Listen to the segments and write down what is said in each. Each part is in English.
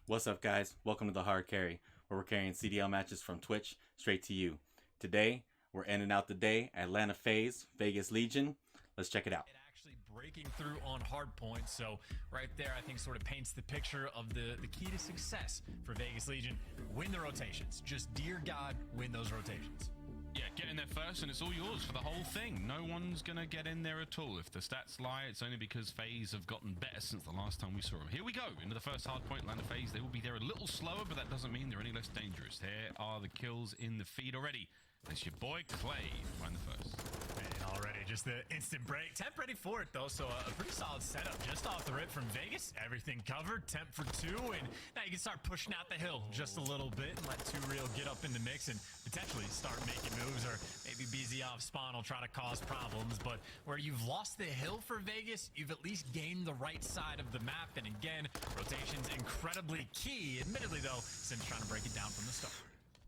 What's up, guys? Welcome to the Hard Carry, where we're carrying CDL matches from Twitch straight to you. Today, we're ending out the day, Atlanta Faze, Vegas Legion. Let's check it out. Actually breaking through on hard points, so right there I think sort of paints the picture of the key to success for Vegas Legion. Win the rotations. Just, dear God, win those rotations. Yeah, get in there first and it's all yours for the whole thing. No one's going to get in there at all. If the stats lie, it's only because FaZe have gotten better since the last time we saw them. Here we go, into the first hard point, Atlanta Faze. They will be there a little slower, but that doesn't mean they're any less dangerous. Here are the kills in the feed already. It's your boy Clay, find the first. And already just the instant break. Temp ready for it though, so a pretty solid setup just off the rip from Vegas. Everything covered, temp for two, and now you can start pushing out the hill just a little bit and let 2Real get up in the mix and potentially start making moves, or maybe BZ off spawn will try to cause problems. But where you've lost the hill for Vegas, you've at least gained the right side of the map, and again, rotation's incredibly key. Admittedly though, Sim's trying to break it down from the start.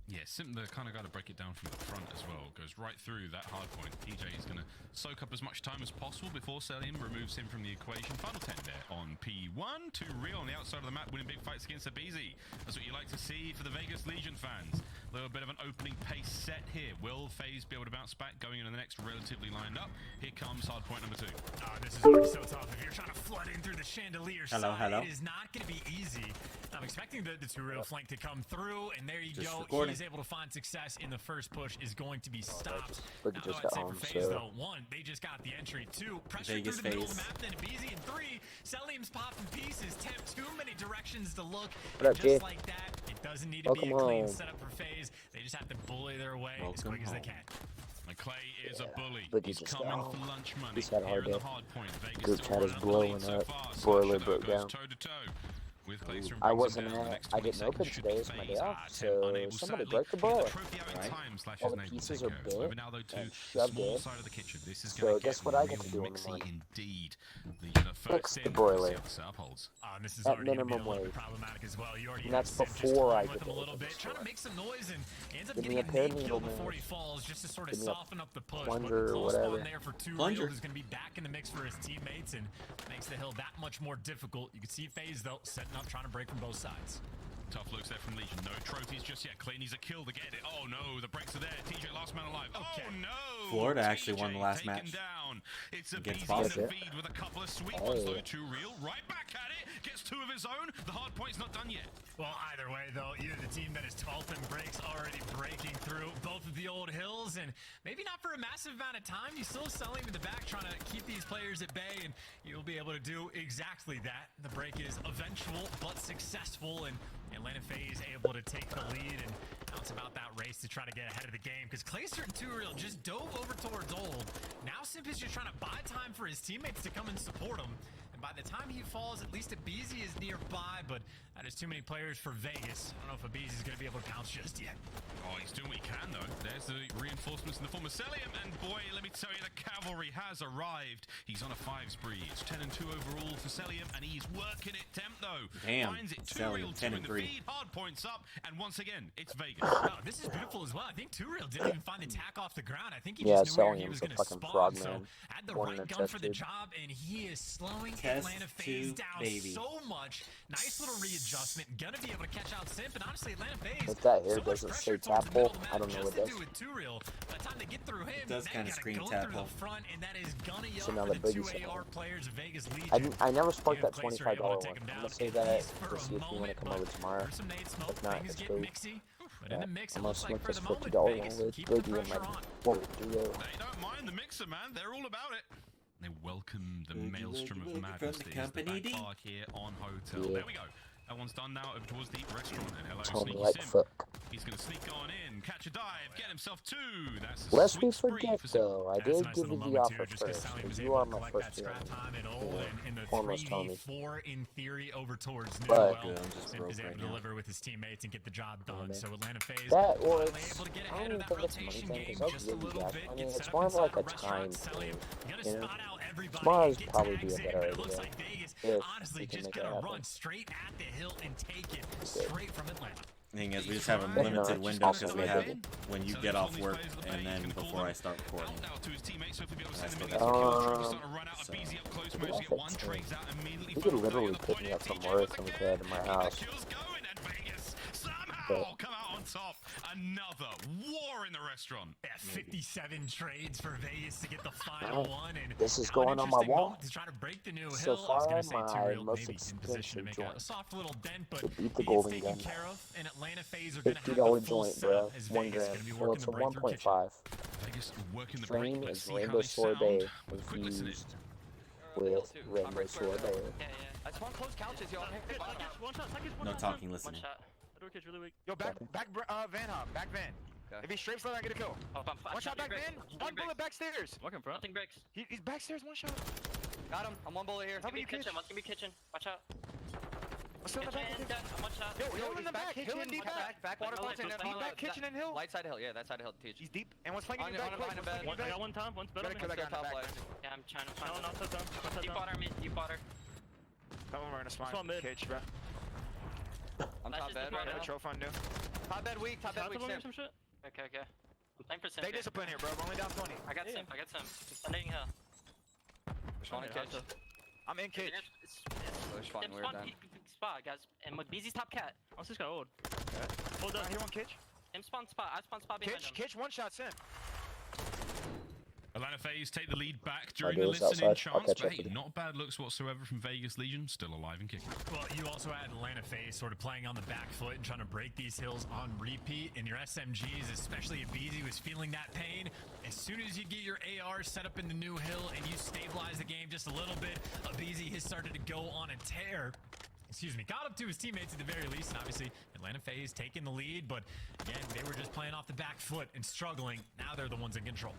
Yeah, Sim, the kind of got to break it down from the front as well. Goes right through that hard point. TJ is going to soak up as much time as possible before Selim removes him from the equation. Final 10 there on P1. 2Real on the outside of the map, winning big fights against Abizi. That's what you like to see for the Vegas Legion fans. A little bit of an opening pace set here. Will FaZe be able to bounce back going into the next relatively lined up? Here comes hard point number 2. This is already so tough. If you're trying to flood in through the chandelier side, it is not going to be easy. I'm expecting the 2Real flank to come through, and there you go. He's able to find success in the first push, is going to be stopped. Look, Now, just I'd say got for home, FaZe so. though, 1, they just got the entry. 2, pressure Vegas through the middle of the Faze. map, then Abizi, and 3, Selim's popping pieces. Temp, too many directions to look. What up, Just Jay? like that, it doesn't need to be a Welcome clean home. setup for FaZe. They just have to bully their way as Welcome quick as they home. can. And Clay is a bully. But he He's just coming got for home. lunch money. He's had a Here hard in the day. hard point. Vegas Group still chat is running up the lead blowing so up. far. Boiler Shadow broke goes down. toe to toe with Glacier and I brings him wasn't down. The at, next I 20 didn't open seconds should today, be it's my day FaZe. off, Temp so unable, somebody sadly, broke the to get bar. trophy out in Right. time. Slash All is the unable to pieces take are care of. bent Moving now though to and the shoved small in. side of the kitchen. This is So going to guess get what I real get to do in the mixy morning? indeed. The Fix first the in, boiler. see how the setup holds. And this is At already going to be a minimum little bit wage. problematic as well. You already And that's have Sim just before I toying with get him a to little open bit, the trying to store. make some noise, and he ends up Give me getting a a pair of nade kill needle before he nose. falls, just to sort of Give me a soften up the push. plunger But or close whatever. one there for 2Real, Plunger. who's going to be back in the mix for his teammates, and makes the hill that much more difficult. You can see FaZe though setting up, trying to break from both sides. Tough looks there from Legion. No trophies just yet. Clay needs a kill to get it. Oh no, the breaks are there. TJ last man alive. Okay. Oh no! Florida actually won TJ the last taken match down. It's a against BZ in the Boston. feed with a couple of sweet Oh. ones though. 2Real right back at it. Gets 2 of his own. The hard point's not done yet. Well, either way, though, either the team that is 12th and breaks already breaking through both of the old hills, and maybe not for a massive amount of time. You still selling in the back, trying to keep these players at bay, and you'll be able to do exactly that. The break is eventual but successful, and Atlanta Faze able to take the lead, and now it's about that race to try to get ahead of the game, because Clayster and 2Real just dove over towards old. Now Simp is just trying to buy time for his teammates to come and support him. And by the time he falls, at least Abizi is nearby, but that is too many players for Vegas. I don't know if Abizi is going to be able to pounce just yet. Oh, he's doing what he can though. There's the reinforcements in the form of Celium, and boy, let me tell you, the cavalry has arrived. He's on a 5 spree. It's 10 and 2 overall for Celium, and he's working it. Temp though. Damn, Finds it. Celium, 2Real 10 2 in and the 3. feed. Hard points up, and once again, it's Vegas. Oh, this is beautiful as well. I think 2Real didn't even find the tack off the ground. I think he Yeah, just knew where he Celium's was a going to fucking spawn. frog, So man. had the One right in a gun for the test tube. job, and he is slowing Test Atlanta Faze tube, down baby. so much. Nice little readjustment. Gonna be able to catch out Simp, and honestly, Atlanta Faze. If that here so much doesn't pressure say towards the tap hole, middle of the I don't map know what just to does. do with 2Real. By the time they get through him, does they kinda gotta scream go tap through hole. the front, and that is gonna So yuck now for the the two boogies AR are- players of Vegas Legion. I never sparked that If Glacier $25 able to one. take him I'm down, gonna save at that least for to a see if you want to moment, come but over tomorrow. there's some nade smoke, If not, things it's get cool. mixy. But in the mix, it I'm gonna looks like split for this the moment, $50 Vegas one with keep the Boogie and pressure my on. $40. They don't mind the mixer, man. They're all about it. They welcome the Boogie, maelstrom boogie, of boogie madness from that the is the company back D. bar here on Hotel. Yeah. There we go. That one's done now over towards the restaurant. And hello, Tell me Sneaky like Sim. fuck. He's going to sneak on in, catch a dive, get himself 2. That's a Lest sweet we spree forget for Sim. though, I That's a did nice give little you the moment, offer too, just 'cause first, Sally was because able you to are my collect that first scrap hero. time and all, and in the Almost told me. 3v4 in theory over towards New. But- Well, Good, I'm just Simp broke is able right to now. deliver with his teammates and get the job done. man. So Atlanta Faze That or finally it's, able to get I ahead don't of even that think it's a money rotation thing, game because I'll just a give you little that. bit. I Get mean, set it's up more of inside like the a restaurant, time Sally, thing, you gotta you know? spot out everybody Tomorrow's and get probably tags be a in, better but it looks idea. like Vegas If honestly we can just make it gonna happen. run straight at the hill and take it straight from Atlanta. Thing is, we just have a Right. limited No, window just because we also have maybe. when you So get he's off on these work players at the and bay, then he's gonna before call I start recording. Out now to his teammates, so if he'll be able to That's send them in what these I- kills, trying to start to run out. So- BZ up close, Yeah, managed to get that's one, it. trades out immediately. You could final play literally on the pick point me here, up from TJ work once and we again. could head to my Keep the house. kills going. Wow, come out on top. Another war in the restaurant. Yeah, 57 trades for Vegas to get the final one. And this is now going an on my interesting wall. moment to try to break the new So hill. I was far, going to say my Two-Real most maybe in position to make expensive a soft little dent, but to beat the he gets golden taken gun. care of. And Atlanta Faze are going to have $50 the full joint, setup bro. as $1 Vegas grand. going to be Well, working it's the a breakthrough kitchen. 1.5. Vegas working the break. Stream Let's is see how rainbow they sound sorbet with a quick listen in. infused with rainbow sorbet. Yeah. I just want close couches, y'all. One shot, No talking, listening. Door kid's really weak. Yo, back van hop, back van. Okay. If he straight slide, I get a kill. Oh, One shot back van, one bullet backstairs. Walk in front. Nothing bricks. He's backstairs, one shot. Got him. I'm one bullet here. Help Give me me, kids. kitchen. One's gonna be kitchen. Watch out. What's in the back? Kitchen. Dead. I'm one shot. Yo, hill in he's the back, kitchen. hill in deep back. Back water vaults in there. Deep back kitchen and hill. Light side of hill. Yeah, that side of hill. Teach. He's deep, and one's flanking On in your- back on close. behind One's him, flanking I back. got one time. One's better. Gotta kill that guy in the Top back. left. Yeah, I'm trying to find No, him. not touch down. Not touch Deep down. water, mid. Deep water. Some of them are gonna Spawn spawn mid. cage, bro. I'm Top top bed bed, right got a now. trophy on new. Top bed weak. Top bed Shot weak. the one or Sim. some shit. Okay. I'm playing for Sim. Stay disciplined here, bro. We're only down 20. I got Sim. I'm sending hill. Responding Yeah, kitchen. I'm in cage. They're spawning weird then. Spot, guys. And with BZ's top cat. Oh, this guy old. Hold I up. hear one cage. Him spawn spot. I spawn spot behind him. Cage, one shot, Sim. Atlanta Faze take the lead back during do the this listening outside. I'll chance, catch but up hey, with you. not bad looks whatsoever from Vegas Legion, still alive and kicking. Well, you also had Atlanta Faze sort of playing on the back foot and trying to break these hills on repeat. And your SMGs, especially if BZ was feeling that pain, as soon as you get your AR set up in the new hill and you stabilize the game just a little bit, BZ has started to go on a tear. Excuse me, got up to his teammates at the very least, and obviously Atlanta Faze taking the lead, but again, they were just playing off the back foot and struggling. Now they're the ones in control.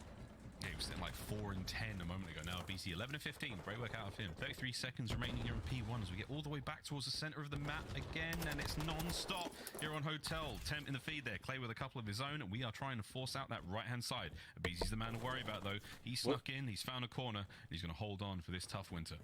Yeah, he was sitting like 4 and 10 a moment ago. Now BC 11 and 15. Great work out of him. 33 seconds remaining here on P1 as we get all the way back towards the center of the map again, and it's non-stop here on Hotel. Temp in the feed there. Clay with a couple of his own, and we are trying to force out that right-hand side. BC's the man to worry about, though. He snuck in, he's found a corner, and he's going to hold on for this tough winter.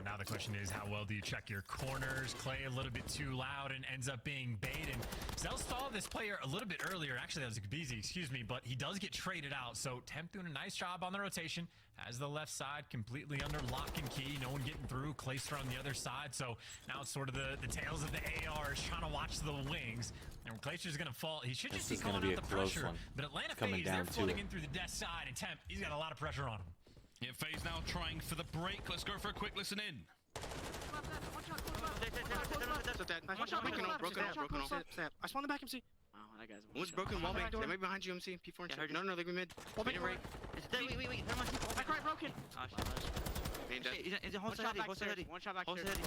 Now the question is, how well do you check your corners? Clay a little bit too loud and ends up being bait. And Zell saw this player a little bit earlier. Actually, that was BZ, excuse me, but he does get traded out. So Temp doing a nice job on the rotation. Has the left side completely under lock and key. No one getting through. Clayster on the other side. So now it's sort of the tails of the ARs trying to watch the wings. And Clayster's going to fall. He should just be calling out the pressure. But Atlanta Faze, they're floating in through the death side. And Temp, he's got a lot of pressure on him. Yeah, Faze now trying for the break. Let's go for a quick listen in. I spawned the back MC. Oh, that guy's One's broken, wall bank. They might be behind you, MC. P4 and shit. No, they're mid. Wall bank, right. Wait. Back right broken. Main death. Is it one shot back stairs? One shot back stairs. Nice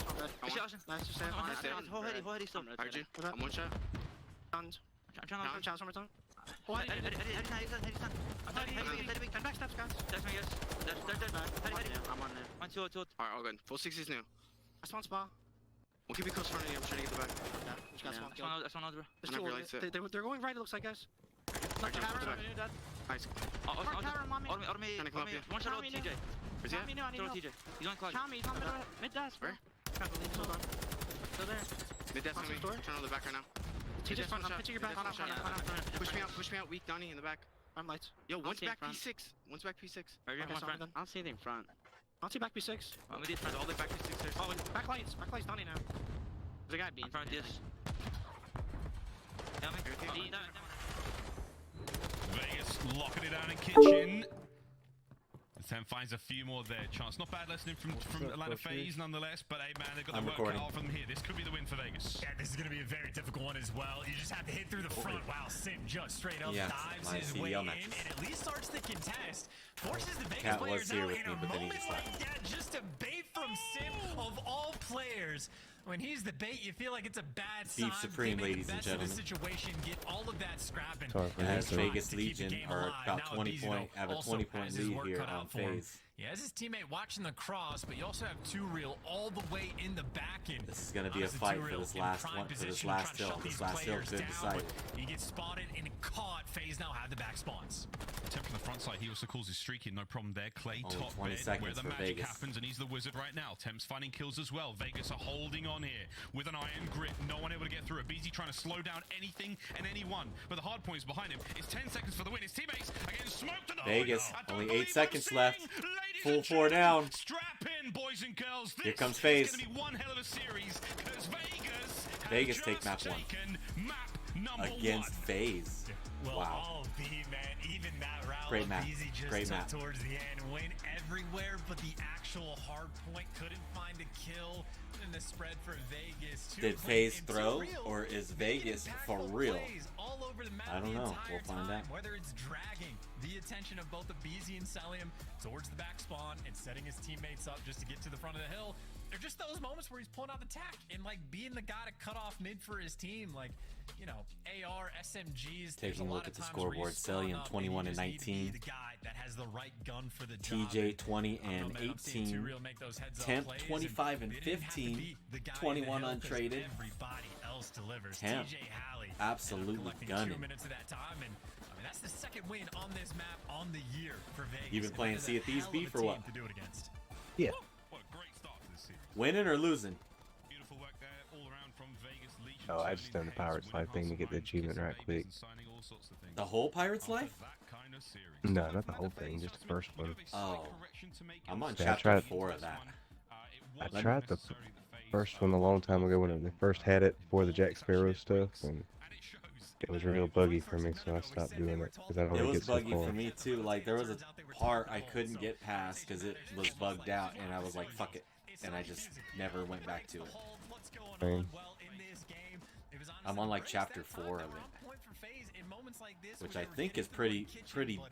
one, dead. Nice to save. Nice save. Hold heady still. Heard you. I'm one shot. I'm trying to challenge one more time. Hold heady. Heady. 10 back steps, guys. I'm on there. Alright, all good. Full 6 is new. I spawned spa. We'll keep you close front of you. I'm trying to get the back. Yeah, just got spawned. That's one other. There's Whenever two. you like it. They're going right, it looks like, guys. Alright, jump Tower, back. dead. Nice. Mark tower, mommy. Trying to come up here. One shot on Tommy, TJ. Where's he at? Tommy, no, I need Throw help. TJ. He's on clock. Tommy, he's on mid desk. Where? Can't believe so done. Still there. Mid death on me. Door? Turn on the back right now. TJ's front. I'm shot. pitching your back. Mid-death shot. Push me out. Weak Donnie in the back. I'm lights. Yo, one's see in back front. P6. One's back P6. Right here, Okay, one so front. then. I'll see the in front. I'll see back P6. I'm with these friends. All the back P6 there. Oh, back lights. Back lights, Donnie now. There's a guy being. I'm front of this. Down me. Vegas locking it down in kitchen. Temp finds a few more there. Chance. Not bad listening from Atlanta Faze nonetheless, but hey man, they've got the work cut off from here. This could be the win for Vegas. Yeah, this is going to be a very difficult one as well. You just have to hit through the front. Wow, Sim just straight up dives his way in and at least starts the contest. Forces the Vegas players now in a moment like that just a bait from Sim of all players. When he's the bait, you feel like it's a bad sign. Supreme, ladies and gentlemen. The situation, get all of that scrapping. As Vegas Legion are about 20 point, have a 20-point lead here on Faze. He has his teammate watching the cross, but you also have Two-Real all the way in the back end. This is going to be a fight for this last one, for this last hill. This last hill is good to sight. He gets spotted and caught. Faze now have the back spawns. Temp from the front side, he also calls his streaking, no problem there. Clay Only top 20 red, seconds where the for magic Vegas. happens, and he's the wizard right now. Temp's finding kills as well. Vegas are holding on here with an iron grip. No one able to get through it. BZ trying to slow down anything and anyone. But the hard point is behind him. It's 10 seconds for the win. His teammates are getting smoked. Vegas, I don't only believe 8 seconds I'm left. seeing. Full Ladies and 4 down. Strap in, boys and girls. This Here comes Faze. is going to be one hell of a series because Vegas Vegas has take just map 1. taken map against Faze. Well, Wow. all B, man. Even that route, Great map. Easy just Great took map. towards the end, went everywhere, but the actual hard point couldn't find a kill. And the spread for Vegas. Did Faze throw, or is Vegas for real? All over the map I don't the know. entire We'll find time, out. Whether it's dragging the attention of both the BZ and Celium towards the back spawn and setting his teammates up just to get to the front of the hill. They're just those moments where he's pulling out the tack and like being the guy to cut off mid for his team. Like, you know, AR, SMGs. Taking a look at the scoreboard, Celium 21 and 19. The guy that has the right gun for the TJ job. 20 and 18. Temp 25 and 15. 21 untraded. Everybody else delivers. Temp TJ Halley absolutely gunning. 2 minutes of that time, and I mean that's the second win on this map on the year for Vegas. You've been playing And that Sea is of a Thieves hell B of a for what? team to do it against. Yeah. What a great start to this series. Winning or losing? Beautiful work there all around from Vegas Legion. Oh, I just done the Pirates Life thing to get the achievement right quick. The whole Pirate's Life? No, not the whole thing, just the first one. Oh. I'm on Yeah, I chapter tried- 4 of that. I tried the first one a long time ago when they first had it before the Jack Sparrow stuff, and it was real buggy for me, so I stopped doing it because I don't It think was it's so buggy far. for me too. Like there was a part I couldn't get past because it was bugged out, and I was like, "Fuck it," and I just never went back to it. Same. I'm on like chapter 4 of it, which I think is pretty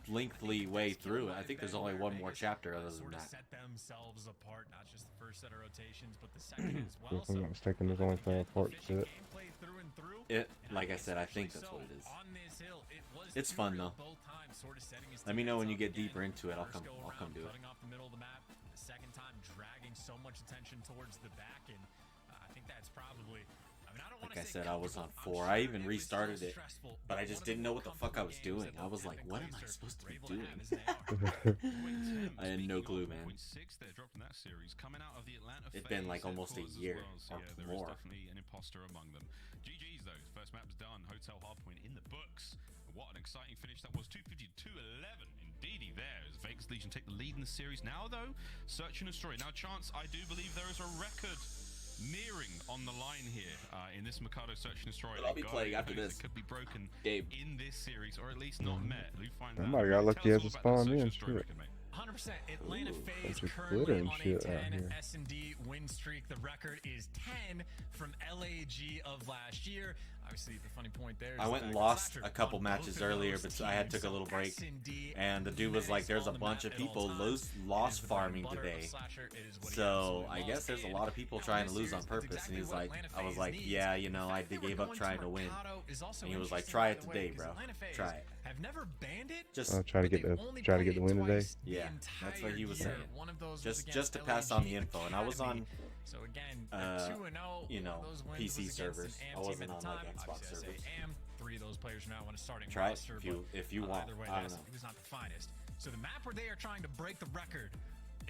lengthy way through it. I think there's only one more chapter other than that. Set themselves apart, not just the first set of rotations, but the second as well. If I'm not mistaken, there's only 5 parts to it. It, like I said, I think that's what it is. It's fun though. Let me know when you get deeper into it. I'll come do it. Cutting off the middle of the map, the second time dragging so much attention towards the back, and I think that's probably. I mean, I don't Like I said, I was on 4. I even restarted it, but I just didn't know what the fuck I was doing. I was like, what am I supposed to be doing? I had no clue, man. It's been like almost a year or more. Definitely an imposter among them. GG's though. First map's done. Hotel Hardpoint in the books. What an exciting finish that was. 252-11. Indeedy there as Vegas Legion take the lead in the series. Now though, Search and Destroy. Now Chance, I do believe there is a record nearing on the line here in this Mikado Search and Destroy. I'll be playing after this. It could be broken Gabe. in this series, or at least not met. Lou finds I out. might have got lucky Tell as us a all about that spawn Search in, and Destroy shit. record, mate. 100%. Atlanta Faze bunch of currently glitter and on a shit out 10 here. S&D win streak. The record is 10 from LAG of last year. Obviously, the funny point there is I went and lost a couple matches earlier, but I had took a little break, and the dude was like, "There's a bunch of people lost farming today." So I guess there's a lot of people trying to lose on purpose, and he's like, I was like, "Yeah, you know, I gave up trying to win." And he was like, "Try it today, bro. Try it." Have never banned it. Just I'll try to get the win today. Yeah, that's what he was saying. One of those Just to pass on the info, and I was on so again, 2-0, you know, those wins PC was against servers. an I AM wasn't team on at the like time. Xbox Obviously, I say servers. AM, 3 of those players are now on a starting Try it roster, if you want. either way, I don't know. it was not the finest. So the map where they are trying to break the record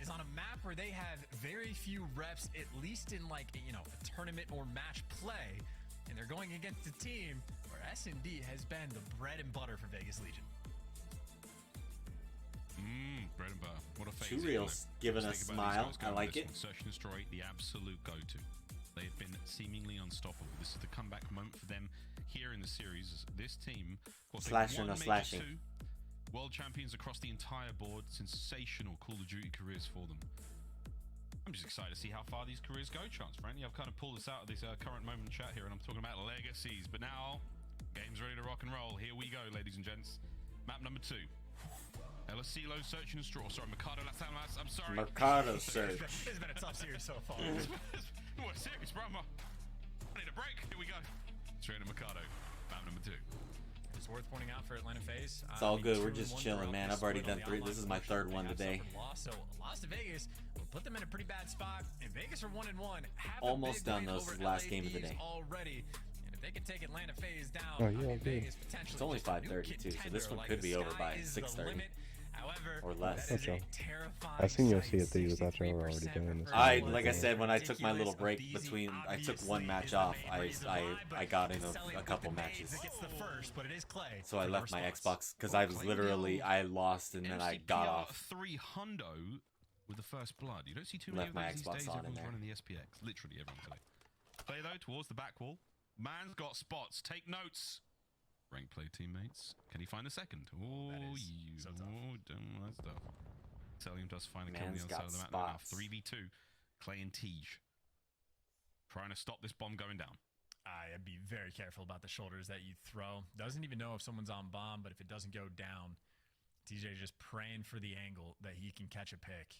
is on a map where they have very few reps, at least in like a tournament or match play, and they're going against a team where S&D has been the bread and butter for Vegas Legion. Bread and butter. What a phase. Two Reels giving a smile. I like it. Search and Destroy, the absolute go-to. They've been seemingly unstoppable. This is the comeback moment for them here in the series. This team, of course, Slasher, they've no won slashing. Major 2, world champions across the entire board. Sensational Call of Duty careers for them. I'm just excited to see how far these careers go, Chance. Frankly, I've kind of pulled this out of this current moment chat here, and I'm talking about legacies. But now, game's ready to rock and roll. Here we go, ladies and gents. Map number 2. LSCLO Search and Destroy. Sorry, Mikado, I'm sorry. Mercado Search. It's been a tough series so far. What a series, bro. I need a break. Here we go. Straight to Mikado. Map number 2. It's worth pointing out for Atlanta Faze. It's all good. We're just chilling, man. I've already done 3. This is my 3rd one today. So loss to Vegas will put them in a pretty bad spot. And Vegas are 1-1. Almost done, though. This is the last game of the day. Already. And if they can take Atlanta Faze down, Oh, yeah, Vegas potentially. It's only 5:30 too, so this one could be over by 6:30 or less. I seen you'll see it through. I thought you were already done. Like I said, when I took my little break between, I took one match off. I got in a couple matches. So I left my Xbox because I was literally I lost and then I got off. 3 hundo with the first blood. You don't see too many Left of my those Xbox these days. on in Everyone's there. running the SPX. Literally everyone today. Play though towards the back wall. Man's got spots. Take notes. Rank play teammates. Can he find the second? Oh, you. so tough. Oh, that's tough. Celium does find a kill on Man's the other side got of the map now. spots. 3v2. Clay and Tej. Trying to stop this bomb going down. I'd be very careful about the shoulders that you throw. Doesn't even know if someone's on bomb, but if it doesn't go down, TJ just praying for the angle that he can catch a pick.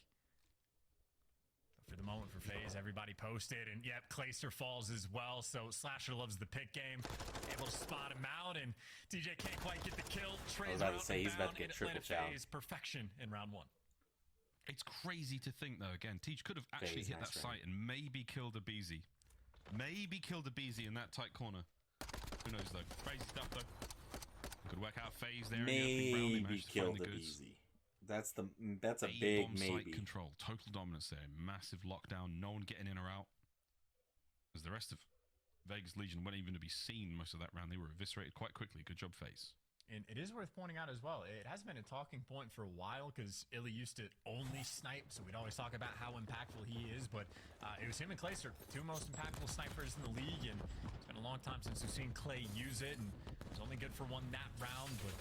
But for the moment for FaZe, everybody posted, and yep, Clayster falls as well, so Slasher loves the pick game. Able to spot him out, and TJ can't quite get the kill. Trey's about to out say, and he's about to bound, get and Atlanta triple chow. FaZe perfection in round 1. It's crazy to think, though, again, Tej could have actually FaZe, hit nice that round. site and maybe killed a BZ. Maybe killed a BZ in that tight corner. Who knows, though. Crazy stuff, though. Could work out FaZe there. Maybe killed the easy. That's a big bomb site maybe. control. Total dominance there. Massive lockdown. No one getting in or out. As the rest of Vegas Legion weren't even to be seen most of that round. They were eviscerated quite quickly. Good job, FaZe. And it is worth pointing out as well, it has been a talking point for a while because Illy used to only snipe, so we'd always talk about how impactful he is, but it was him and Clayster, 2 most impactful snipers in the league, and it's been a long time since we've seen Clay use it, and it was only good for 1 that round, but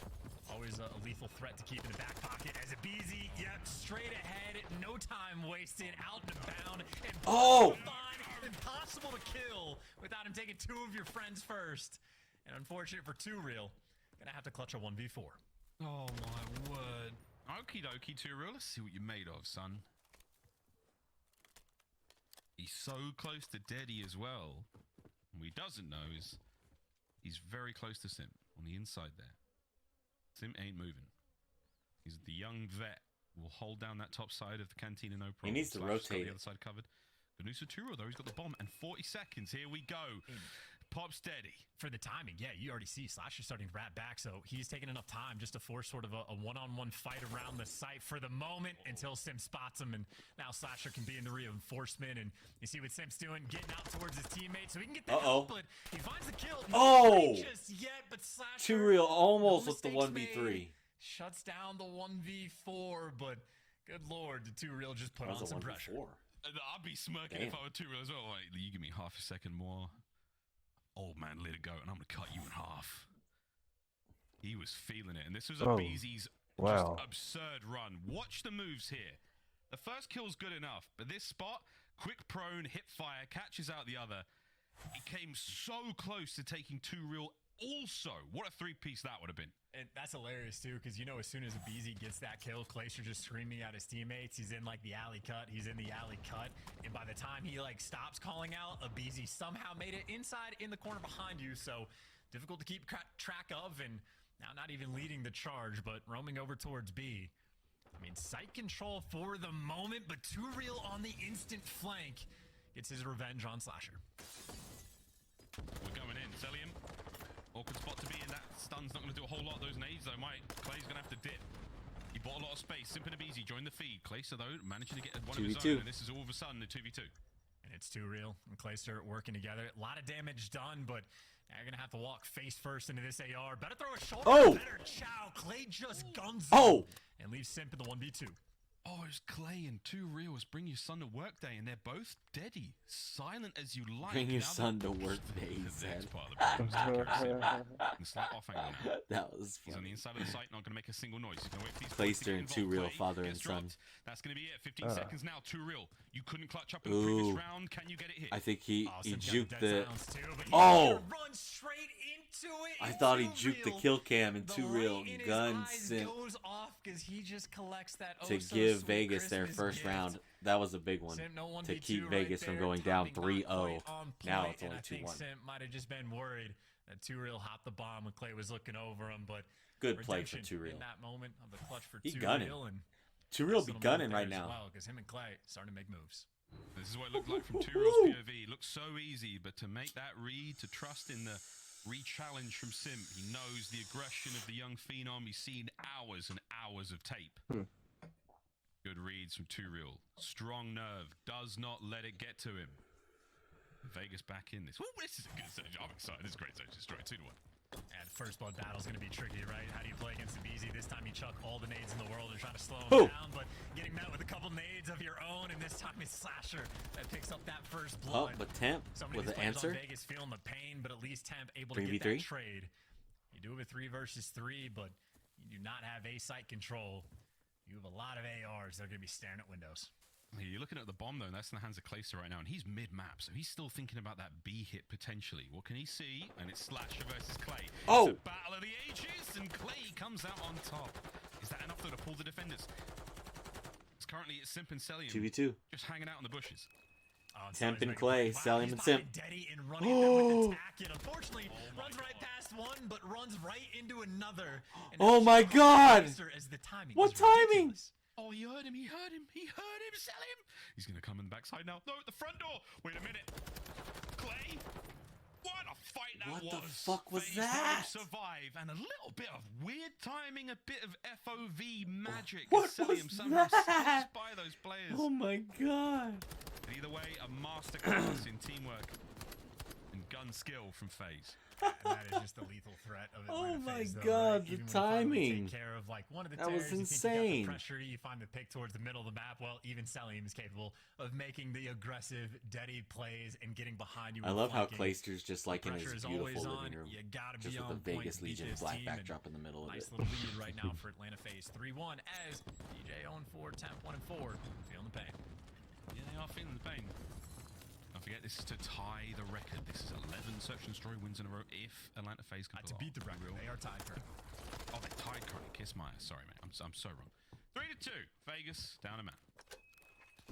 always a lethal threat to keep in the back pocket as a BZ, yep, straight ahead, no time wasted, out and bound, and Oh! impossible to kill without him taking 2 of your friends first, and unfortunate for 2 Real. Gonna have to clutch a 1v4. Oh my word. Okie dokie, 2Real. Let's see what you're made of, son. He's so close to Deddy as well. And what he doesn't know is he's very close to Sim on the inside there. Sim ain't moving. He's the young vet. Will hold down that top side of the cantina, no problem. He needs to Slash has got rotate the it. other side covered. Good news for 2Real, though. He's got the bomb and 40 seconds. Here we go. Pop steady. For the timing, yeah, you already see Slasher starting to wrap back, so he's taking enough time just to force sort of a one-on-one fight around the site for the moment until Sim spots him, and now Slasher can be in the reinforcement, and you see what Sim's doing, getting out towards his teammate, so he can get the help, but he finds the kill. Oh! Not just yet, but Slasher, 2Real almost no with the mistakes 1v3. made, shuts down the 1v4, but good lord, the 2Real just put That on was a some 1v4. pressure. I'd be smirking Damn. if I were 2Real as well. Like, you give me half a second more. Old man let it go, and I'm going to cut you in half. He was feeling it, and this was a Oh, BZ's wow. just absurd run. Watch the moves here. The first kill's good enough, but this spot, quick prone, hip fire, catches out the other. He came so close to taking 2Real also. What a 3-piece that would have been. And that's hilarious too, because you know as soon as a BZ gets that kill, Clayster just screaming at his teammates. He's in like the alley cut. He's in the alley cut, and by the time he like stops calling out, a BZ somehow made it inside in the corner behind you. So difficult to keep track of, and now not even leading the charge, but roaming over towards B. I mean, site control for the moment, but 2Real on the instant flank gets his revenge on Slasher. We're going in. Celium. Awkward spot to be in. That stun's not going to do a whole lot. Those nades, though, Clay's going to have to dip. He bought a lot of space. Simp and Abizi joined the feed. Clayster, though, managing to get one of his 2v2. own. And this is all of a sudden the 2v2. And it's 2Real and Clayster working together. A lot of damage done, but now you're going to have to walk face first into this AR. Better throw a shoulder. Oh! Better chow. Clay just guns him. Oh! And leaves Simp in the 1v2. Oh, it's Clay and 2Real. Bring your son to work day, and they're both deady. Silent as you like. Bring your Now son to the- work day, he The said. next part of the problem is accuracy. And slight off angle now. That was He's on the funny. inside of the site, not going to make a single noise. He's going to wait for these Clayster boys to get and involved. 2Real, Clay father and gets son. dropped. That's going to be it. 15 seconds now. 2Real. You couldn't clutch up in the Ooh. previous round. Can you get it hit? I think he Simp's got juked dead the... silence too, but he's Oh! gonna run straight into it. I thought he 2Real. juked the kill cam and The 2Real light in his gun eyes Simp goes off because he just collects that to give Vegas their first round. That was a big one. Simp, no To 1v2 keep right Vegas from there. going down Timing not 3-0. quite on Now point, it's and only I think 2-1. Simp might have just been worried that 2Real hopped the bomb when Clay was looking over him, but Good play for redemption 2Real. in that moment of the clutch for He 2Real, gunning. and 2Real be gunning right now. because him and Clay starting to make moves. This is what it looked like from 2Real's POV. It looks so easy, but to make that read, to trust in the re-challenge from Simp, he knows the aggression of the young phenom. He's seen hours and hours of tape. Good reads from 2Real. Strong nerve. Does not let it get to him. Vegas back in this. Ooh, this is a good stage. I'm excited. This is a great stage. Destroy 2-1. And first blood battle's going to be tricky, right? How do you play against the BZ? This time you chuck all the nades in the world and try to slow him Who? down, but getting met with a couple nades of your own, and this time it's Slasher that picks up that first Oh, blood. but Temp So many with of an these players on answer. Vegas feeling the pain, but at least Temp able to get 3v3? that trade. You do have a 3 versus 3, but you do not have A site control. You have a lot of ARs that are going to be staring at windows. You're looking at the bomb, though, and that's in the hands of Clayster right now, and he's mid-map, so he's still thinking about that B hit potentially. What can he see? And it's Slasher versus Clay. Oh! It's a battle of the ages, and Clay comes out on top. Is that enough, though, to pull the defenders? It's currently Simp and Celium 2v2. just hanging out in the bushes. Oh, Temp and ready to Clay, play. Salim He's and Simp. behind Deddy and running them with attack. And unfortunately, runs right past one, but runs right into another. And Oh my God! As the timing What is timing? ridiculous. Oh, he heard him, he heard him, he heard him, Celium! He's going to come in the backside now. No, at the front door! Wait a minute. Clay! What a fight that What was! the fuck was Faze that? Survive, and a little bit of weird timing, a bit of FOV magic. What as Celium was somehow that? slips by those players. Oh my God. But either way, a masterclass in teamwork and gun skill from Faze. And that is just the lethal threat of Atlanta Oh my Faze, though, God, right? the Even when you finally timing. Take care of like one of the That was tears, you think you got insane. the pressure, you find the pick towards the middle of the map. Well, even Salim is capable of making the aggressive, Deddy plays and getting behind you. I and love how flanking. Clayster's just like in Pressure his is always beautiful on. living room. You gotta Just be with on the point Vegas to beat Legion this black team, and backdrop in the middle of nice it. little lead right now for Atlanta Faze. 3-1 as DJ 0-4, Temp 1-4. Feeling the pain. Yeah, they are feeling the pain. Don't forget, this is to tie the record. This is 11 search and destroy wins in a row if Atlanta Faze can To beat the record, they are tied currently. Oh, they tied currently. Kiss my ass. Sorry, mate. I'm so wrong. 3-2. Vegas down a man.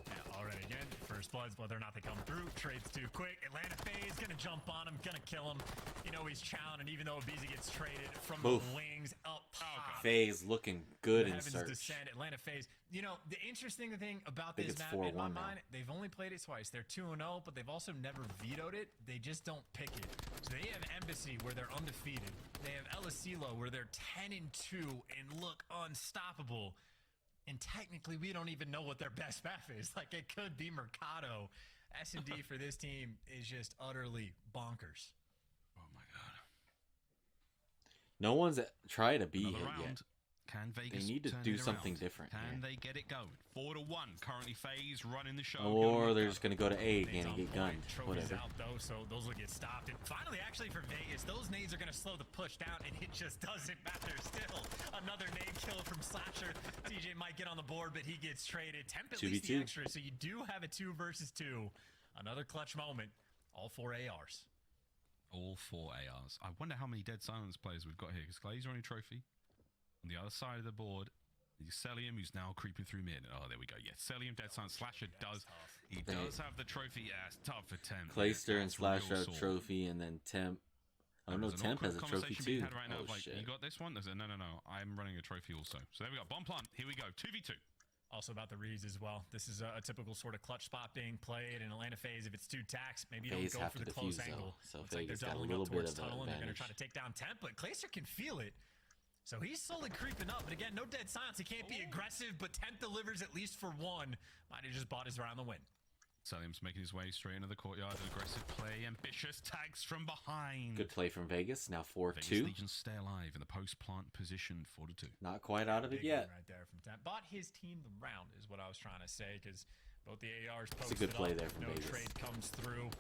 Yeah, already again, first bloods, whether or not they come through, trades too quick. Atlanta Faze gonna jump on him, gonna kill him. You know he's challenging, even though Abizi gets traded from Oof. the wings up top. Faze looking good The in heavens search. descend. Atlanta Faze. You know, the interesting thing about think this it's map, in my 4-1 now. mind, they've only played it twice. They're 2-0, but they've also never vetoed it. They just don't pick it. So they have Embassy, where they're undefeated. They have El Asilo, where they're 10-2 and look unstoppable. And technically, we don't even know what their best map is. Like, it could be Mercado. S&D for this team is just utterly bonkers. Oh, my God. No one's tried a B hit Another yet. round. Can Vegas need to turn do it something around? different Can here. they get it going? 4-1. Currently Faze running the show. Or Gonna they're look just gonna go to A Nades again and on get point, gunned. Trophies Whatever. out though, so those will get stopped. And finally, actually for Vegas, those nades are gonna slow the push down, and it just doesn't matter. Still, another nade kill from Slasher. TJ might get on the board, but he gets traded. Temp at least the 2v2. extra, so you do have a 2 versus 2. Another clutch moment. All 4 ARs. All 4 ARs. I wonder how many Dead Silence players we've got here, because Clay's running trophy. On the other side of the board, Celium, who's now creeping through mid. Oh, there we go. Yes, Celium, Dead Silence, Slasher does. He does have the trophy. Yeah, it's tough for Temp. Clayster and That's real Slasher have sore. trophy, and then Temp. Oh no, There's an Temp awkward has a trophy conversation being too. had right now Oh of like, shit. you got this one? There's a, no, I'm running a trophy also. So there we go. Bomb plant. Here we go. 2v2. Also about the reads as well. This is a typical sort of clutch spot being played in Atlanta Faze. If it's 2 tacks, maybe you Faze don't go have for to the close defuse, though, angle. so Looks like Vegas they're got a doubling little up bit towards of an tunnel, and they're going to try advantage. to take down Temp, but Clayster can feel it. So he's slowly creeping up. But again, no Dead Silence. He can't be aggressive, but Temp delivers at least for 1. Might have just bought his round the win. Celium's making his way straight into the courtyard. An aggressive play. Ambitious tags from behind. Good play from Vegas. Now Vegas 4-2. Legion stay alive in the post-plant position. 4-2. Not quite out of it Big yet. win right there from Temp. Bought his team the round is what I was trying to say, because both the ARs It's a posted good play up. there from No Vegas. trade comes through.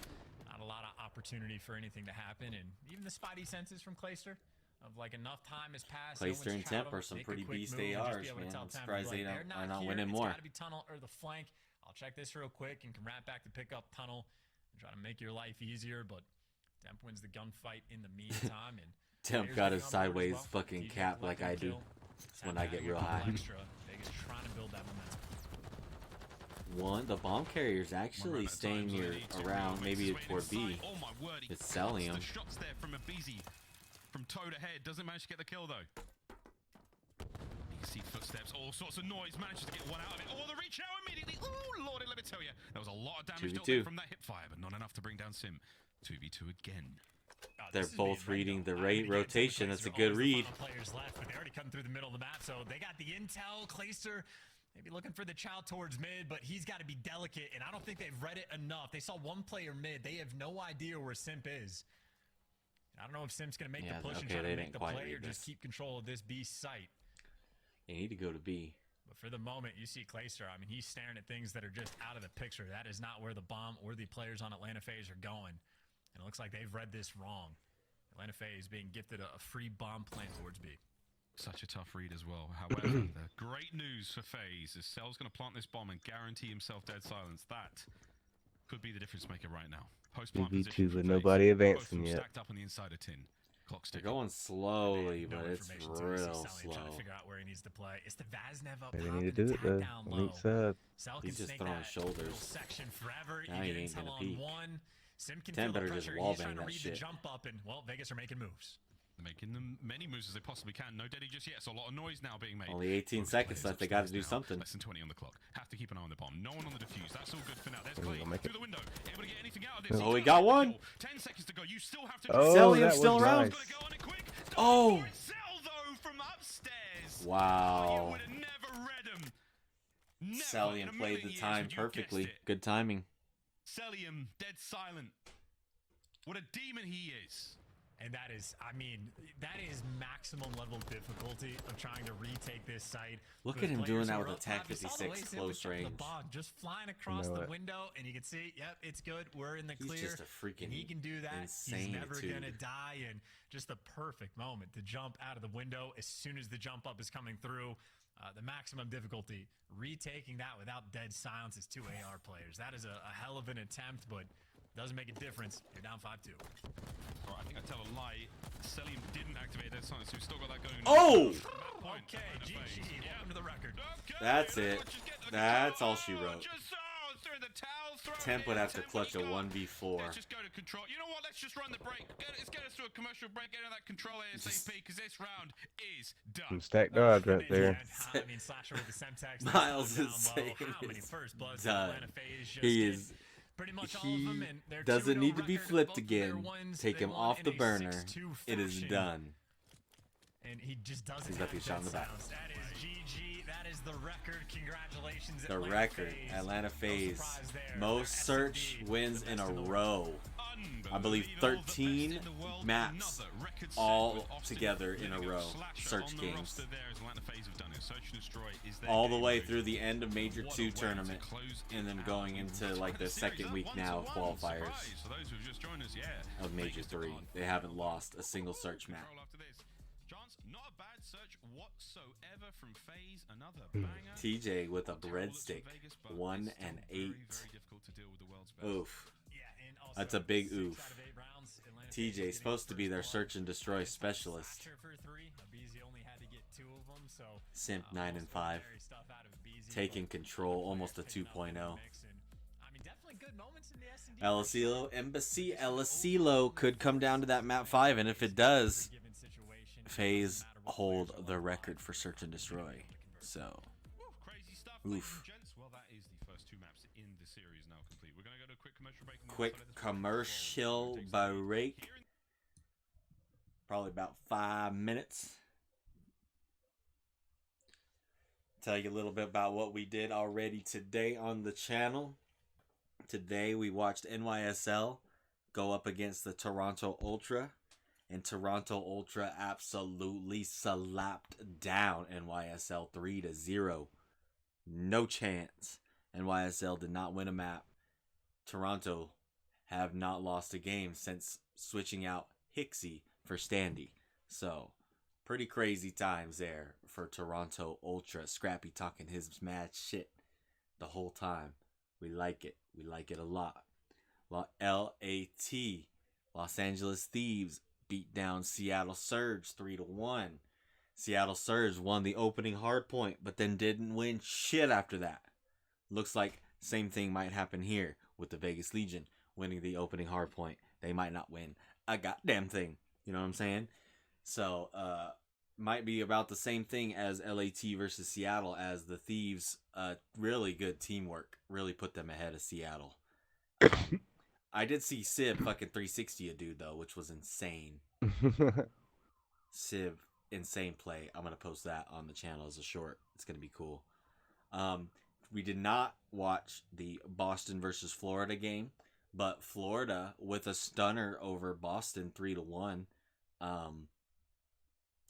Not a lot of opportunity for anything to happen, and even the spidey senses from Clayster of like enough time has passed. no Clayster one's and trapped Temp him, are some make a pretty quick beast move and just ARs, be able to man. tell I'm Temp, surprised like, they they're are not here, winning it's more. gotta be tunnel or the flank. I'll check this real quick and can wrap back to pick up tunnel and try to make your life easier, but Temp wins the gunfight in the meantime. And Temp players got getting his on board as sideways well. fucking TJ cap like collecting I a do. kill. That's when Temp I get adding a real couple high. extra. Vegas trying to build that momentum. The bomb carrier's actually staying near around, maybe toward B. Oh my word, he It's selling cuts him. the shots there from Abizi. From toe to head. Doesn't manage to get the kill though. You can see footsteps, all sorts of noise. Manages to get one out of it. Oh, the reach out immediately. Oh, Lordy, let me tell you. There was a lot of damage dealt 2v2. from that hip fire, but not enough to bring down Sim. 2v2 again. They're This is both being reading the right rate rotation. That's a good read. Players left, but they already come through the middle of the map, so they got the intel. Clayster maybe looking for the child towards mid, but he's got to be delicate, and I don't think they've read it enough. They saw one player mid. They have no idea where Simp is. I don't know if Simp's going to make Yeah, the push and okay, try they to didn't make the quite play or read just this. keep control of this B site. They need to go to B. But for the moment, you see Clayster. I mean, he's staring at things that are just out of the picture. That is not where the bomb or the players on Atlanta Faze are going. And it looks like they've read this wrong. Atlanta Faze being gifted a free bomb plant towards B. Such a tough read as well. However, the great news for FaZe is Cell's going to plant this bomb and guarantee himself dead silence. That could be the difference maker right now. Post-plant 2v2 position for with FaZe. nobody Both of advancing them yet. stacked up on the inside of tin. Clock's They're ticking. going slowly, No but it's information to us. real He's trying slow. to figure out where he needs to play. It's the Vaznev up Maybe top they need and to do the it tag though. down On low. each side. Cell He's can just snake throwing that shoulders. little section forever. Now You he get ain't intel gonna on peek. one. Sim can 10 feel the better just pressure. wall He's trying bang to that read shit. the jump up, and well, Vegas are making moves. They're making them many moves as they possibly can. No Deddy just yet, so a lot of noise now being made. Only 18 Both seconds players left. They got to do upstairs now. something. Less than 20 on the clock. Have to keep an eye on the bomb. No one on the defuse. That's all good for now. There's Maybe Clay we'll make through it. the window. Able to get anything out of this. Oh, he He's got gonna one. kill. 10 seconds to go. You still have to Oh, Sellium's that still was around. nice. Gotta go on it quick. Oh. Cell though from upstairs. You Wow. would have never read him. Never in a Cellium played million the years time would you have guessed perfectly. it. Good timing. Cellium dead silent. What a demon he is. And that is, I mean, that is maximum level difficulty of trying to retake this site. Look with at him players doing who that are with a up top. TAC You saw the way 56 Sim close was jumping the range. bog, just flying across know the it. window, and you can see, yep, it's good. We're in the He's clear. just a freaking and he can do that. insane He's never dude. gonna die, and just the perfect moment to jump out of the window as soon as the jump up is coming through. The maximum difficulty, retaking that without dead silence is 2 AR players. That is a hell of an attempt, but doesn't make a difference. You're down 5-2. Right, I think I tell a lie. Cellium didn't activate dead silence, so we've still got that going. Oh! Okay, GG. Welcome to the record. Okay, That's you know it. what, just get to the That's control. all she wrote. Just through the towel, throw Temp it would in. have to Temp clutch a would go. 1v4. Let's just go to control. You know what? Let's just run the break. Let's get us to a commercial break. Get on that control ASAP because this round is done. Some stacked odds right there. I mean, Slasher with the Semtex. Miles down is low. saying How many it's first bloods done. Atlanta Faze just He did? is. Pretty much all of them, He and they're doesn't 2-0 need to be record. flipped Both of their again. ones, Take they him won off in the a burner. 6-2 It is fashion. done. And he just doesn't He's have got the shot in the dead back. silence. That is GG. That is the record. Congratulations, The Atlanta record. Faze. Atlanta No Faze. surprise there. Most They're search S&D, wins the in best a the world. row. I believe Unbelievable. The best 13 in the world. maps Another record set all with Austin together in a living up row. Slasher Search on the games. roster there as Atlanta Faze have done it. Search and Destroy is their All the game way mode. through the end of Major What a 2 way to tournament. close And it then out. going into like the Series second at week now of 1-1. qualifiers Surprise for those who've just joined us, yeah. of Major Vegas to 3. Con. They haven't lost a single search map. Control after this. Chance, not a bad search whatsoever from FaZe. Another banger. TJ with a Terrible looks breadstick. from Vegas, but 1 it's still and very, 8. very difficult to deal with the world's best. Oof. Yeah, and also That's a big 6 oof. out of 8 rounds, Atlanta Faze TJ getting supposed to be their first search blood. and destroy specialist. Slasher for 3. Abizi only had to get 2 of them, so Simp 9 and almost 5. ordinary stuff out of Abizi, Taking but control, other almost a players picking up in the 2.0. mix, and, I mean, definitely good moments in the S&D. Elisilo Embassy Elisilo could come down to that map 5, and if it does, FaZe hold the record for search and destroy. So, Woo, crazy stuff, Oof. ladies and gents. Well, that is the first 2 maps in the series now complete. We're going to go to a quick commercial break. And we'll quick also let this commercial takes the lead. break. Here in- Probably about 5 minutes. Tell you a little bit about what we did already today on the channel. Today we watched NYSL go up against the Toronto Ultra. And Toronto Ultra absolutely slapped down NYSL 3-0. No chance. NYSL did not win a map. Toronto have not lost a game since switching out Hixie for Standy. So, pretty crazy times there for Toronto Ultra. Scrappy talking his mad shit the whole time. We like it. We like it a lot. LAT, Los Angeles Thieves, beat down Seattle Surge 3-1. Seattle Surge won the opening hardpoint, but then didn't win shit after that. Looks like same thing might happen here with the Vegas Legion winning the opening hardpoint. They might not win a goddamn thing. You know what I'm saying? So, might be about the same thing as LAT versus Seattle, as the Thieves, really good teamwork really put them ahead of Seattle. I did see Civ fucking 360 a dude though, which was insane. Civ, insane play. I'm gonna post that on the channel as a short. It's gonna be cool. We did not watch the Boston versus Florida game, but Florida with a stunner over Boston 3-1.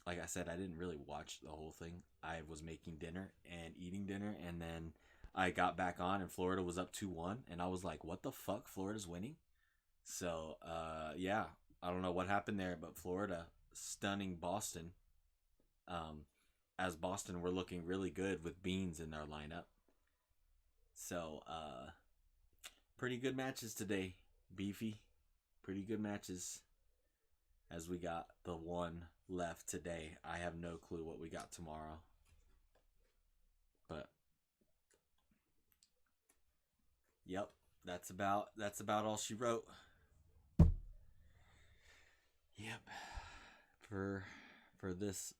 Like I said, I didn't really watch the whole thing. I was making dinner and eating dinner, and then I got back on, and Florida was up 2-1, and I was like, what the fuck? Florida's winning? So, yeah, I don't know what happened there, but Florida stunning Boston. As Boston were looking really good with Beans in their lineup. So, pretty good matches today, Beefy. Pretty good matches. As we got the one left today. I have no clue what we got tomorrow. But yep, that's about all she wrote. Yep. For this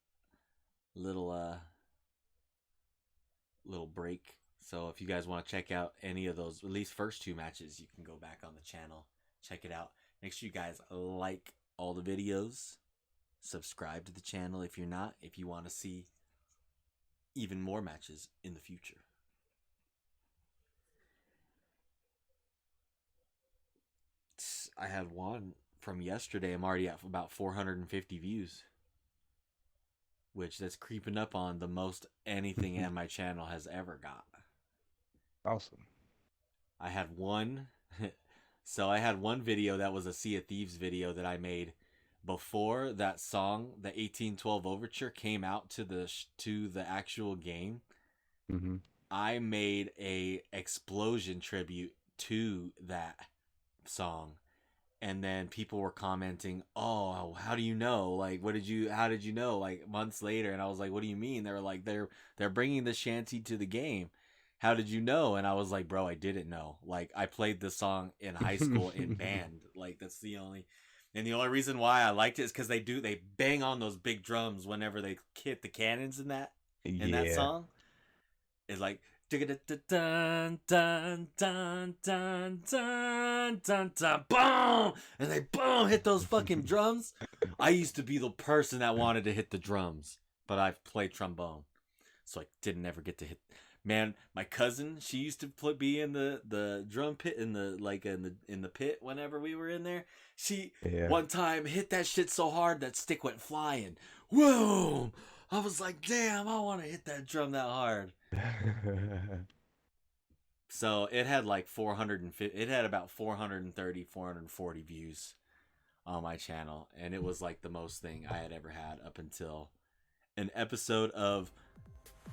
little break. So if you guys want to check out any of those, at least first two matches, you can go back on the channel, check it out. Make sure you guys like all the videos, subscribe to the channel if you're not, if you want to see even more matches in the future. I had one from yesterday. I'm already at about 450 views, which that's creeping up on the most anything on my channel has ever got. Awesome. I had one. So I had one video that was a Sea of Thieves video that I made before that song, the 1812 Overture, came out to the actual game. Mm-hmm. I made a explosion tribute to that song, and then people were commenting, "Oh, how do you know? Like, how did you know?" Like months later, and I was like, "What do you mean?" They were like, "They're bringing the shanty to the game. How did you know?" And I was like, "Bro, I didn't know. Like, I played this song in high school in band. Like, that's the only." And the only reason why I liked it is because they bang on those big drums whenever they hit the cannons in that song. It's like dun dun dun dun dun dun dun dun boom, and they boom hit those fucking drums. I used to be the person that wanted to hit the drums, but I've played trombone, so I didn't ever get to hit. Man, my cousin, she used to be in the drum pit in the pit whenever we were in there. She one time hit that shit so hard that stick went flying. Whoa! I was like, damn, I want to hit that drum that hard. So it had like 450. It had about 430, 440 views on my channel, and it was like the most thing I had ever had up until an episode of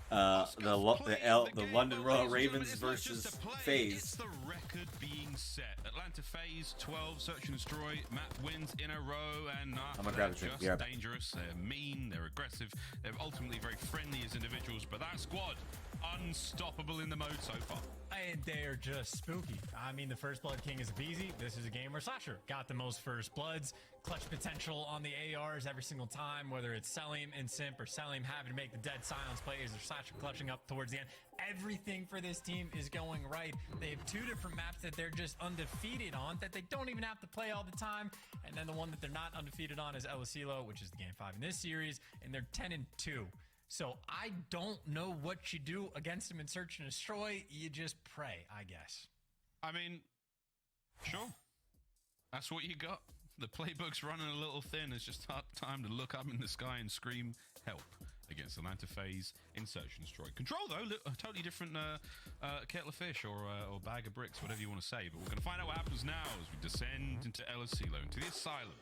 the London Royal Ravens versus Faze. It's the record being set. Atlanta Faze 12 search and destroy. Map wins in a row, and I'm gonna grab a drink. just dangerous. They're mean. They're aggressive. They're ultimately very friendly as individuals. But that squad, unstoppable in the mode so far. And they're just spooky. I mean, the First Blood King is a peasy. This is a game where Slasher got the most First Bloods. Clutch potential on the ARs every single time, whether it's Selim and Simp or Selim having to make the dead silence plays or Slasher clutching up towards the end. Everything for this team is going right. They have two different maps that they're just undefeated on that they don't even have to play all the time. And then the one that they're not undefeated on is El Asilo, which is the game 5 in this series, and they're 10-2. So I don't know what you do against them in Search and Destroy. You just pray, I guess. I mean, sure. That's what you got. The playbook's running a little thin. It's just time to look up in the sky and scream help against Atlanta Faze in Search and Destroy. Control, though, a totally different kettle of fish or bag of bricks, whatever you want to say. But we're going to find out what happens now as we descend into El Asilo, into the asylum.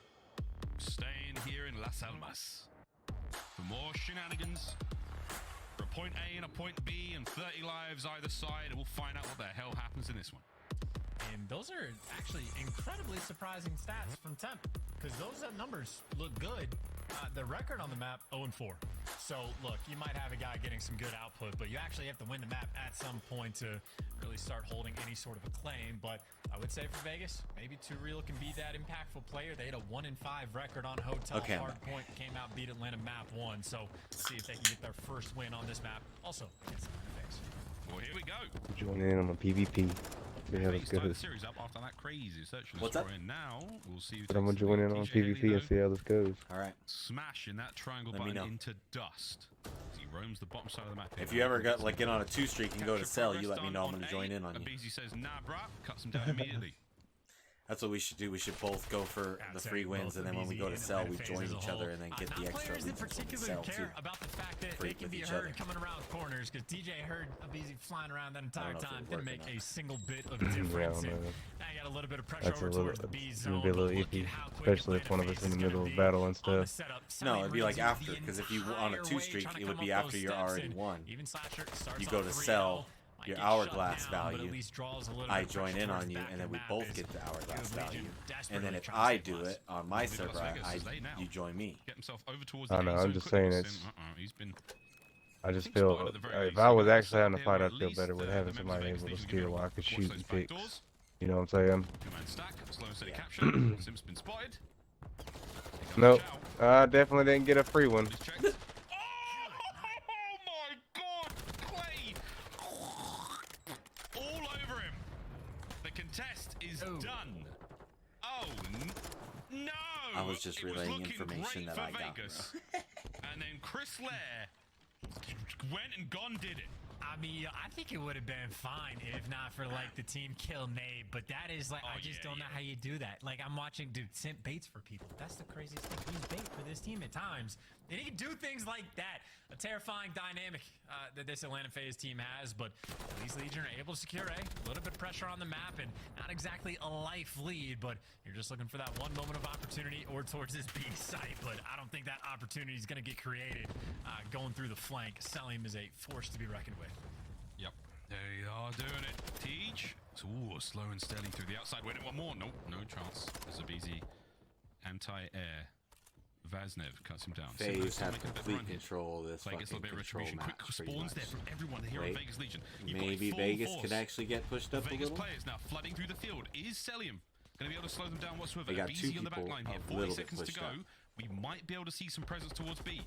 Staying here in Las Almas for more shenanigans, for a point A and a point B and 30 lives either side, and we'll find out what the hell happens in this one. And those are actually incredibly surprising stats from Temp, because those numbers look good. The record on the map, 0-4. So, look, you might have a guy getting some good output, but you actually have to win the map at some point to really start holding any sort of a claim. But I would say for Vegas, maybe Too Real can be that impactful player. They had a 1-5 record on Hotel. Okay. Hardpoint came out, beat Atlanta map 1. So, see if they can get their first win on this map. Also, against Atlanta Faze. Well, here we go. Join in on the PvP. See how this Started the goes. series up after that crazy search and What's destroy, that? and now we'll see. But I'm gonna join in on PvP and see how this goes. All right. Smashing that triangle Let me button know. into dust. He roams the bottom side of the map. If you ever get on a 2 streak and go to sell, you let me know. I'm gonna join in on you. BZ says, nah, bruh, cuts him down immediately. That's what we should do. We should both go for the free wins, and then when we go to sell, we join each other and then get the extra players in regions when we particular sell too. care about the fact that Free they can with be each heard other. coming around corners, because DJ heard Abizi flying around that entire know if time. it'll Didn't work make or not. a single bit of Yeah, I difference. don't And know. now you got a little bit of pressure That's a over little, towards the B it's zone. gonna be a but little look at iffy, how quick especially if Atlanta one of us Faze in the is middle gonna of be battle and on the stuff. setup. No, Selling it'd be like reads after, the because if you on a entire 2 way, streak, trying to it would come be up after those you're steps, already and won. even Slasher starts You off go to 3-0, sell, might your get shut hourglass down, but at value. least draws a little I bit of join pressure in towards on the you, back and then of we map both as get the hourglass Good Legion value. And desperately then if trying to I save do lives. it on my Las server, Vegas is late now. you join me. Get himself over towards I the know, A I'm zone just quickly, saying because it's- he's been I just think feel spotted at the very if least. I So was we've got actually having a here fight, where I'd at feel least better with the having members of somebody Vegas able to Legion steer gonna while I could watch shoot those and back pick. doors. You know what I'm saying? Two-man stack, slow and steady Yeah. capture. Sim's been spotted. Nope. I definitely didn't get a free one. He's checked. Oh my God, Clay! All over him. The contest is done. Oh no! I was just It was relaying looking information great that for I got, Vegas. And then Chris Lair went and gone did it. I mean, I think it would have been fine if not for like the team kill Nate, but that is like, I just don't know how you do that. Like, I'm watching dude simp baits for people. That's the craziest thing. He's bait for this team at times, and he can do things like that. A terrifying dynamic that this Atlanta Faze team has, but these Legion are able to secure a little bit of pressure on the map, and not exactly a life lead, but you're just looking for that one moment of opportunity or towards this B site, but I don't think that opportunity is going to get created going through the flank. Selim is a force to be reckoned with. Yep, they are doing it. Teach. Ooh, slow and steady through the outside. Wait, one more. Nope, no chance. There's a BZ anti-air. Vaznev cuts him down. Faze have complete control of this Play gets a fucking little bit of control retribution. Quick match, pretty spawns much. there from everyone here in Wait, Vegas Legion. You've got a maybe full Vegas force. could actually get pushed up a Vegas little. players now flooding through the field. Is Celium going to be able to slow them down whatsoever? They got BZ two on the back people line here. a 40 little bit seconds to pushed go. up. We might be able to see some presence towards B.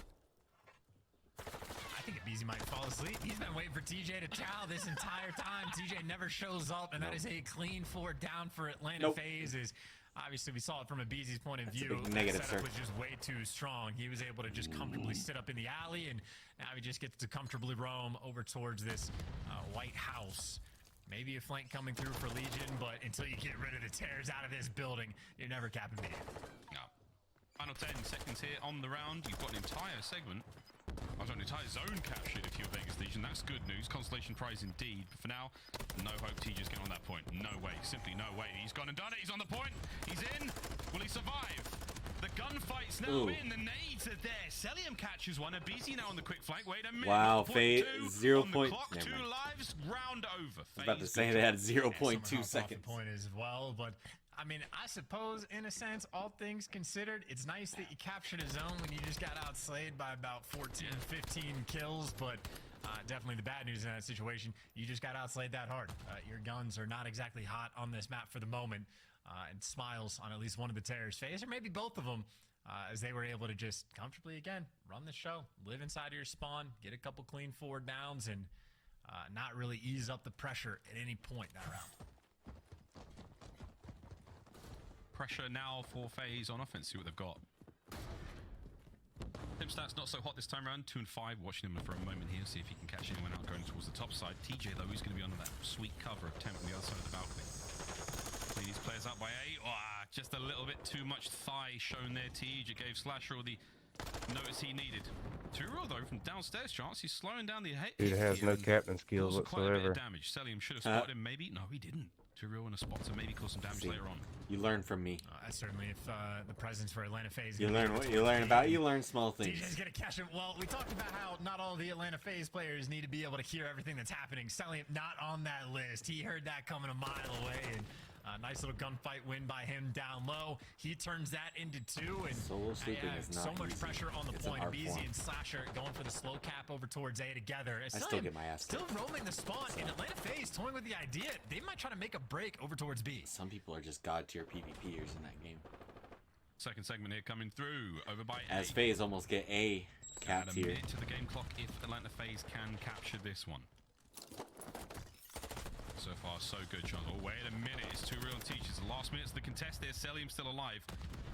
I think Abizi might fall asleep. He's been waiting for TJ to chow this entire time. TJ never shows up, and that is a clean 4 down for Atlanta Faze. Obviously, we saw it from Abizi's point of view. A big negative, that setup sir. was just way too strong. He was able to just comfortably sit up in the alley, and now he just gets to comfortably roam over towards this White House. Maybe a flank coming through for Legion, but until you get rid of the tears out of this building, you're never capping me. Yeah. Final 10 seconds here on the round. You've got an entire segment. I've got an entire zone captured if you're Vegas Legion. That's good news. Constellation prize indeed. But for now, no hope TJ's getting on that point. No way. Simply no way. He's gone and done it. He's on the point. He's in. Will he survive? The gunfight's now in. The nades are there. Celium catches one. Abizi now on the quick flank. Wait a minute. Wow, Faze Faze 0. Never 2 lives. Round over. I was about to Faze say good they had job. 0.2 seconds. Point as well, but I mean, I suppose in a sense, all things considered, it's nice that you captured a zone when you just got outslayed by about 14, 15 kills, but definitely the bad news in that situation, you just got outslayed that hard. Your guns are not exactly hot on this map for the moment, and smiles on at least one of the Terror's face, or maybe both of them, as they were able to just comfortably, again, run the show, live inside of your spawn, get a couple clean 4 downs, and not really ease up the pressure at any point that round. Pressure now for Faze on offense. See what they've got. Tim stats not so hot this time around. 2 and 5. Watching him for a moment here. See if he can catch anyone out going towards the top side. TJ though, he's going to be under that sweet cover of Temp on the other side of the balcony. Clean these players out by A. Just a little bit too much thigh shown there. TJ gave Slasher all the notice he needed. 2-0 though from downstairs. Chance he's slowing down the hit. Dude has no captain skills Quite a bit whatsoever. of damage. Celium should have spotted him. Maybe no, he didn't. 2-0 in a spot to maybe cause some damage later on. You learn from me. Certainly, if the presence for Atlanta Faze, You learn what you learn about. You learn small things. DJ's gonna catch him. Well, we talked about how not all the Atlanta Faze players need to be able to hear everything that's happening. Selim not on that list. He heard that coming a mile away, and nice little gunfight win by him down low. He turns that into 2, and Solo sleeping is not so much easy. pressure on the It's an point. art Beezy form. and Slasher going for the slow cap over towards A together. I still get my ass still kicked. roaming the spawn, and Atlanta Faze toying with the idea they might try to make a break over towards B. Some people are just god tier PvPers in that game. Second segment here coming through over by As A. Faze almost get A Add cap a tier. minute to the game clock if Atlanta Faze can capture this one. So far, so good, Charles. Oh, wait a minute. It's 2 real teachers. The last minute's the contest there. Celium still alive.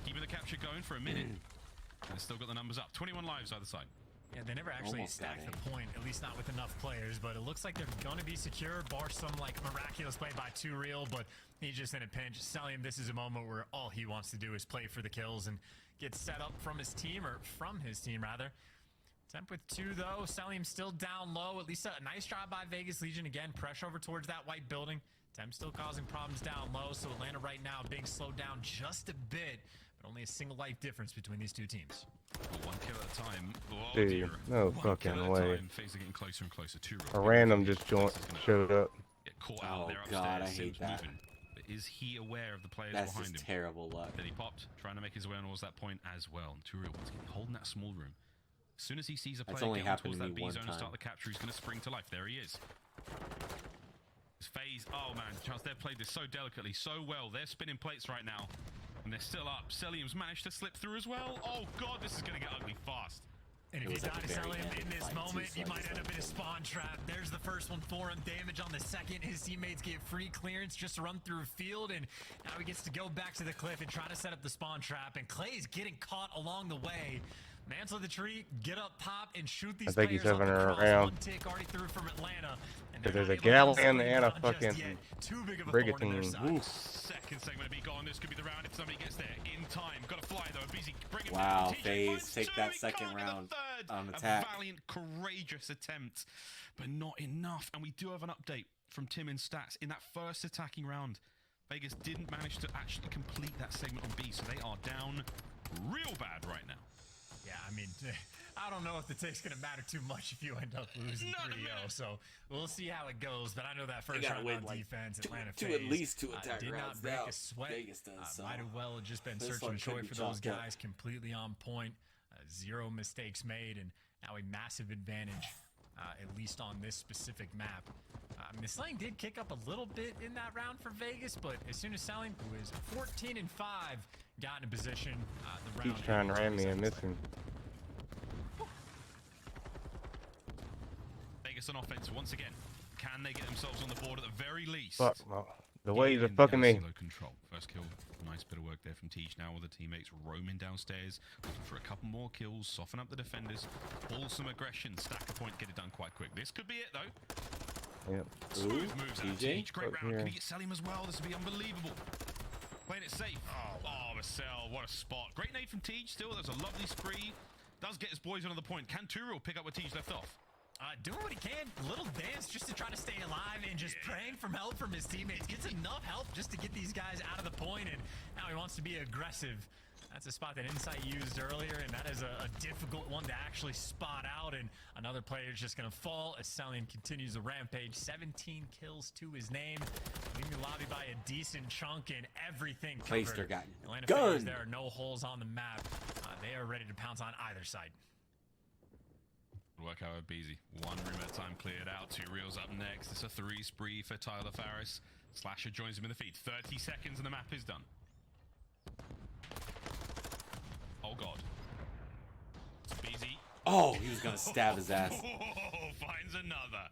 Keeping the capture going for a minute. And they've still got the numbers up. 21 lives either side. Yeah, they never actually Almost got stacked in. the point, at least not with enough players, but it looks like they're gonna be secure, bar some like miraculous play by 2Real, but he's just in a pinch. Selim, this is a moment where all he wants to do is play for the kills and get set up from his team, or from his team rather. Temp with 2 though, Selim still down low, at least a nice job by Vegas Legion. Again, pressure over towards that white building. Temp still causing problems down low, so Atlanta right now being slowed down just a bit, but only a single life difference between these two teams. One kill at a time. Oh, Dude, dear. no One fucking kill at a way. time. Faze are getting closer and closer. A random just showed up. Get caught out Oh, there God, upstairs. I hate Sims that. moving. But is he aware of the players That's behind just him? terrible luck. Then he popped, trying to make his way towards that point as well. And Turiel was holding that small room. As soon as he sees a player That's only get on happened towards to that me B one zone and time. start the capture, he's going to spring to life. There he is. His Faze, oh man, Charles, they've played this so delicately, so well. They're spinning plates right now, and they're still up. Selim's managed to slip through as well. Oh god, this is going to get ugly fast. And if It you was at die the to very Selim end in of the this fight, too, moment, so you I might just end up let in a it go. spawn trap. There's the first one for him. Damage on the second. His teammates get free clearance just to run through field, and now he gets to go back to the cliff and try to set up the spawn trap. And Clay's getting caught along the way. Mantle the tree, get up, pop, and shoot these I think he's players off having the her cross. around. One tick already through from Atlanta. And But they're there's not a able to Galleon slow him and a down just fucking yet. Too big of a Brigantine. thorn in their side. Oof. Second segment to be gone. This could be the round if somebody gets there in time. Got to fly though. Busy bringing Wow, TJ Faze, finds take 2. that He second can't get the round third. on A attack. valiant, courageous attempt, but not enough. And we do have an update from Tim in stats. In that first attacking round, Vegas didn't manage to actually complete that segment on B, so they are down real bad right now. Yeah, I mean, I don't know if the take's going to matter too much if you end up losing 3-0, so we'll see how it goes. But I know that first gotta round win, on like, defense, Atlanta two Faze, at least 2 attack did rounds not break now. a sweat. Vegas does, so Might have well have just been this search one and could joy be for those chalked up. guys, completely on point. 0 mistakes made, and now a massive advantage, at least on this specific map. The Slaying did kick up a little bit in that round for Vegas, but as soon as Selim, who is 14-5, got in a position, the round He's trying to ram me and missing. Vegas on offense once again. Can they get themselves on the board at the very least? Fuck. Well, the waves are In fucking me. down control. First kill. Nice bit of work there from Teach. Now with the teammates roaming downstairs, looking for a couple more kills, soften up the defenders, pull some aggression, stack a point, get it done quite quick. This could be it though. Yep. Smooth moves out of TJ? Teach. Great Up round. Can here. he get Selim as well? This would be unbelievable. Playing it safe. Oh, Marcel, what a spot. Great nade from Teach. Still, there's a lovely spree. Does get his boys on the point. Can Turiel pick up where Teach left off? Doing what he can, little dance just to try to stay alive and just praying for help from his teammates. Gets enough help just to get these guys out of the point, and now he wants to be aggressive. That's a spot that Insight used earlier, and that is a difficult one to actually spot out, and another player is just going to fall as Selim continues the rampage. 17 kills to his name, leaving the lobby by a decent chunk and everything covered. Clayster got Atlanta gunned. Faze, there are no holes on the map. They are ready to pounce on either side. Work out with Beezy. 1 room at a time cleared out. 2Reals up next. It's a 3 spree for Tyler Farris. Slasher joins him in the feed. 30 seconds and the map is done. Oh god. It's Beezy. Oh, he was gonna stab his ass. Finds another.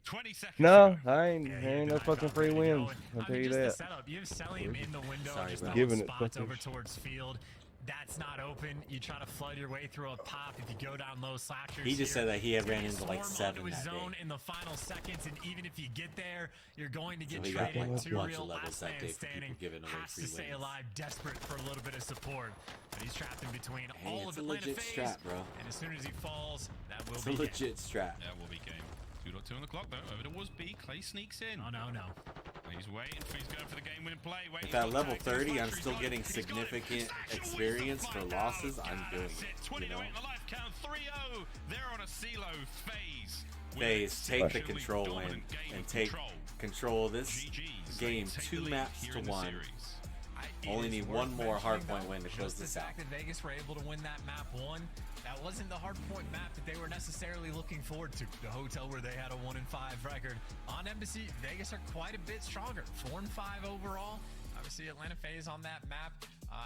20 seconds. No, to go. I ain't no fucking free wins. I'll tell you just the that. setup. You have Selim in the window, Sorry, just bro. throwing Giving it spots fucking over towards field. That's not open. You try to flood your way through a pop. If you go down low, Slashers He just here. said that he had ran He's into like swarm 7 onto his that zone day. in the final seconds, and even if you get there, you're going to get he got, traded. like, a 2 bunch real of levels last that man day for people standing. giving away Has free to stay wins. alive, desperate for a little bit of support. But he's trapped in between Hey, all it's of a Atlanta legit Faze, strat, bro. and as soon as he falls, that will It's be a it. legit strat. That will be game. 2.2 on the clock though. Over towards B. Clay sneaks in. Oh, no. He's waiting for, he's going for the game-winning play. Waiting If at for level tag. 30 I'm He's still got it. getting He's got it. significant Slasher wins experience the for fight losses, now. I'm doing That's it, 20 you know? in the life count. 3-0. They're on a CeeLo Faze. Faze, take the Exceptionally control win dominant game and of take control of this GG's. game. They take 2 the lead maps here to in the 1. series. Only It is need worth one more mentioning, hardpoint though, win to close just this the out. fact that Vegas were able to win that map 1, that wasn't the hardpoint map that they were necessarily looking forward to. The hotel where they had a 1-5 record. On Embassy, Vegas are quite a bit stronger. 4-5 overall. Obviously, Atlanta Faze on that map,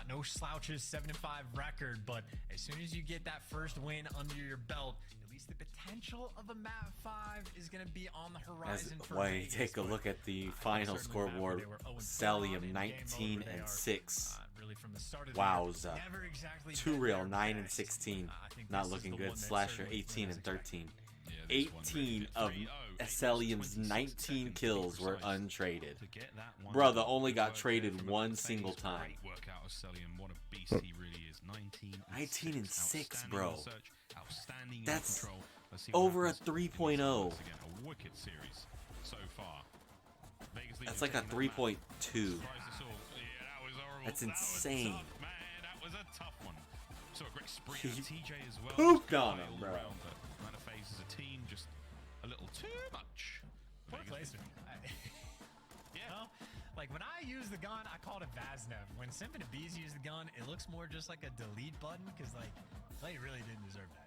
no slouches, 7-5 record. But as soon as you get that first win under your belt, at least the potential of a map 5 is going to be on the horizon. Why you take a look at the final scoreboard, Celium 19 and 6. Really from the start of Wowza. never exactly 2 been Real their 9 and best. 16. I think Not this is looking the good. one that Slasher certainly 18 and was 13. Yeah, this one really 18 good. of 3-0, Celium's 26 19 seconds kills to be were precise untraded. to get that one. Brother only got Work there traded from one Atlanta single Faze. time. Great work out of Celium. What a beast he really is. 19 and 6, Outstanding bro. in search, outstanding in That's control. Let's see what over a happens. 3.0. Once again, a wicked series so far. Vegas That's Legion like a taking that map. 3.2. Surprised us all. Yeah, that was horrible. That's That was insane. tough, man. That was a tough one. So a great spree He on TJ as well. pooped Just on high him, all bro. around, but Atlanta Faze as a team, just a little too much. Poor Vegas placement. Yeah. You know, like when I use the gun, I call it a Vaznev. When Simp and Bees use the gun, it looks more just like a delete button because like they really didn't deserve that.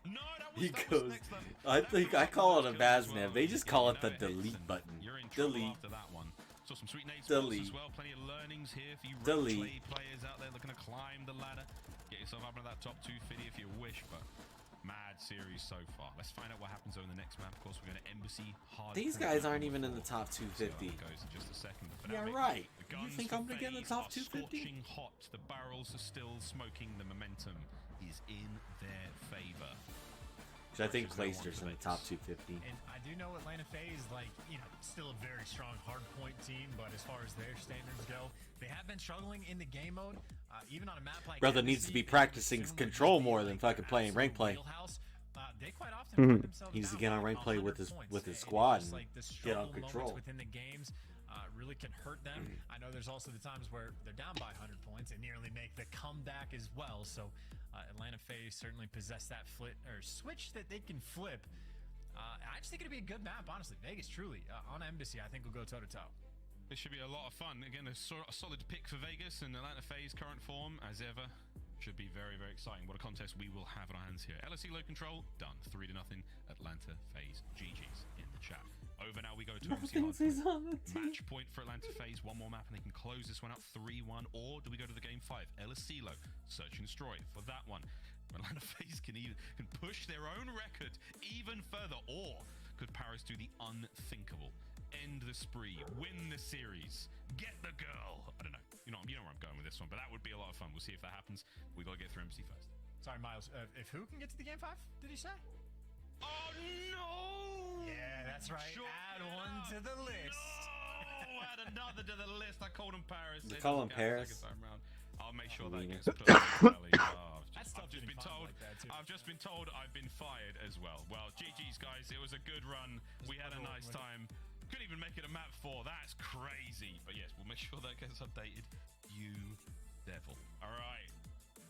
No, that was, He that goes, was next level. I That think was I call it a up to those Vaznev. skills They as just well. call You it the know hits delete and button. You're in trouble Delete. after that one. Saw some sweet nades Delete. as well. Plenty of learnings here for you Delete. roleplay players out there looking to climb the ladder. Get yourself up into that top 250 if you wish, but mad series so far. Let's find out what happens over the next map. Of course, we're going to Embassy hard. These guys aren't even in the top 250. Goes in just a second. But for Yeah, now, Mick, right. the You guns think for I'm gonna get in the Faze top are 250? Scorching hot. The barrels are still smoking. The momentum is in their favor. So I think Which is no one Clayster's for in the Vegas. top 250. And I do know Atlanta Faze, like, you know, still a very strong hardpoint team, but as far as their standards go, they have been struggling in the game mode. Even on a map like Brother Embassy, needs to be they would practicing assume would control just be, more like, than their fucking playing rank absolute play. wheelhouse. They quite often Mhm. find themselves He needs to down get on by rank play with 100 his- points. with his And it's squad just and like the get on struggle control. moments within the games really can hurt them. I know there's also the times where they're down by 100 points and nearly make the comeback as well. So Atlanta Faze certainly possess that flip or switch that they can flip. I just think it'll be a good map, honestly. Vegas, truly, on Embassy, I think we'll go toe-to-toe. This should be a lot of fun. Again, a solid pick for Vegas and Atlanta Faze current form as ever. Should be very, very exciting. What a contest we will have on our hands here. LSE low control, done. 3-0. Atlanta Faze. GG's in the chat. Over now we go to MC Thinks he's on the team. Match point for Atlanta Faze. One more map and they can close this one out 3-1. Or do we go to the game 5? LSE low. Search and destroy for that one. Atlanta Faze can push their own record even further, or could Paris do the unthinkable? End the spree, win the series, get the girl. I don't know. You know where I'm going with this one, but that would be a lot of fun. We'll see if that happens. We gotta get through MC first. Sorry, Miles. If who can get to the game 5, did he say? Oh no! Yeah, that's right. Short Add it one up. to the list. No! Add another to the list. I called him Paris. You It call doesn't him count the Paris? second time round. I'll make sure that Arena. gets put on the tally. That's tough I've just getting been fined told. like that, too. I've just been told I've been fired as well. Well, GG's guys. It was a good run. We had a nice time. Couldn't even make it a map 4. That's crazy. But yes, we'll make sure that gets updated. You devil. All right.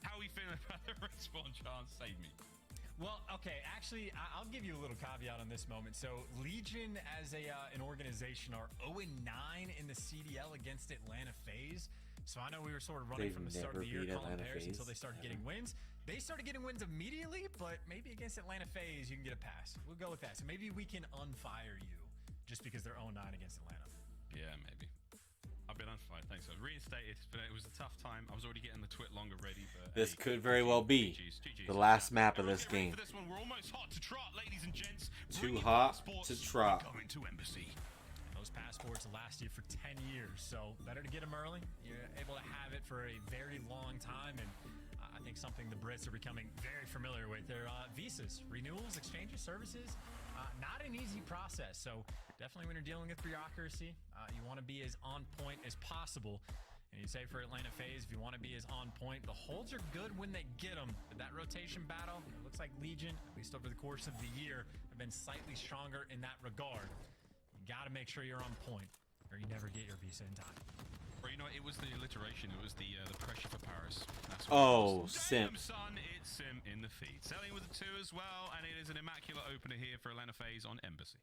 How are we feeling about the respawn chance? Save me. Well, okay, actually, I'll give you a little caveat on this moment. So, Legion as an organization are 0-9 in the CDL against Atlanta Faze. So I know we were sort of running They've from the start of the never year beat calling Atlanta Paris Faze, until they started ever. getting wins. They started getting wins immediately, but maybe against Atlanta Faze, you can get a pass. We'll go with that. So maybe we can unfire you just because they're 0-9 against Atlanta. Yeah, maybe. I've been unfired. Thanks. I was reinstated, but it was a tough time. I was already getting the twit longer ready. But This hey, could very well be GG's. the last map of Everyone this get ready game. for this one. We're almost hot to trot, ladies and gents. Too Bring your hot passports. to trot. We're going to Embassy. Those passports last you for 10 years, so better to get them early. You're able to have it for a very long time, and I think something the Brits are becoming very familiar with. They're visas, renewals, exchanges, services. Not an easy process, so definitely when you're dealing with bureaucracy, you want to be as on point as possible. And you'd say for Atlanta Faze, if you want to be as on point, the holds are good when they get them. But that rotation battle, it looks like Legion, at least over the course of the year, have been slightly stronger in that regard. You got to make sure you're on point, or you never get your visa in time. Or, you know, it was the alliteration. It was the pressure for Paris. That's what Oh, it was. Simp. Damn, son, it's Sim in the feed. Selling with a 2 as well, and it is an immaculate opener here for Atlanta Faze on Embassy.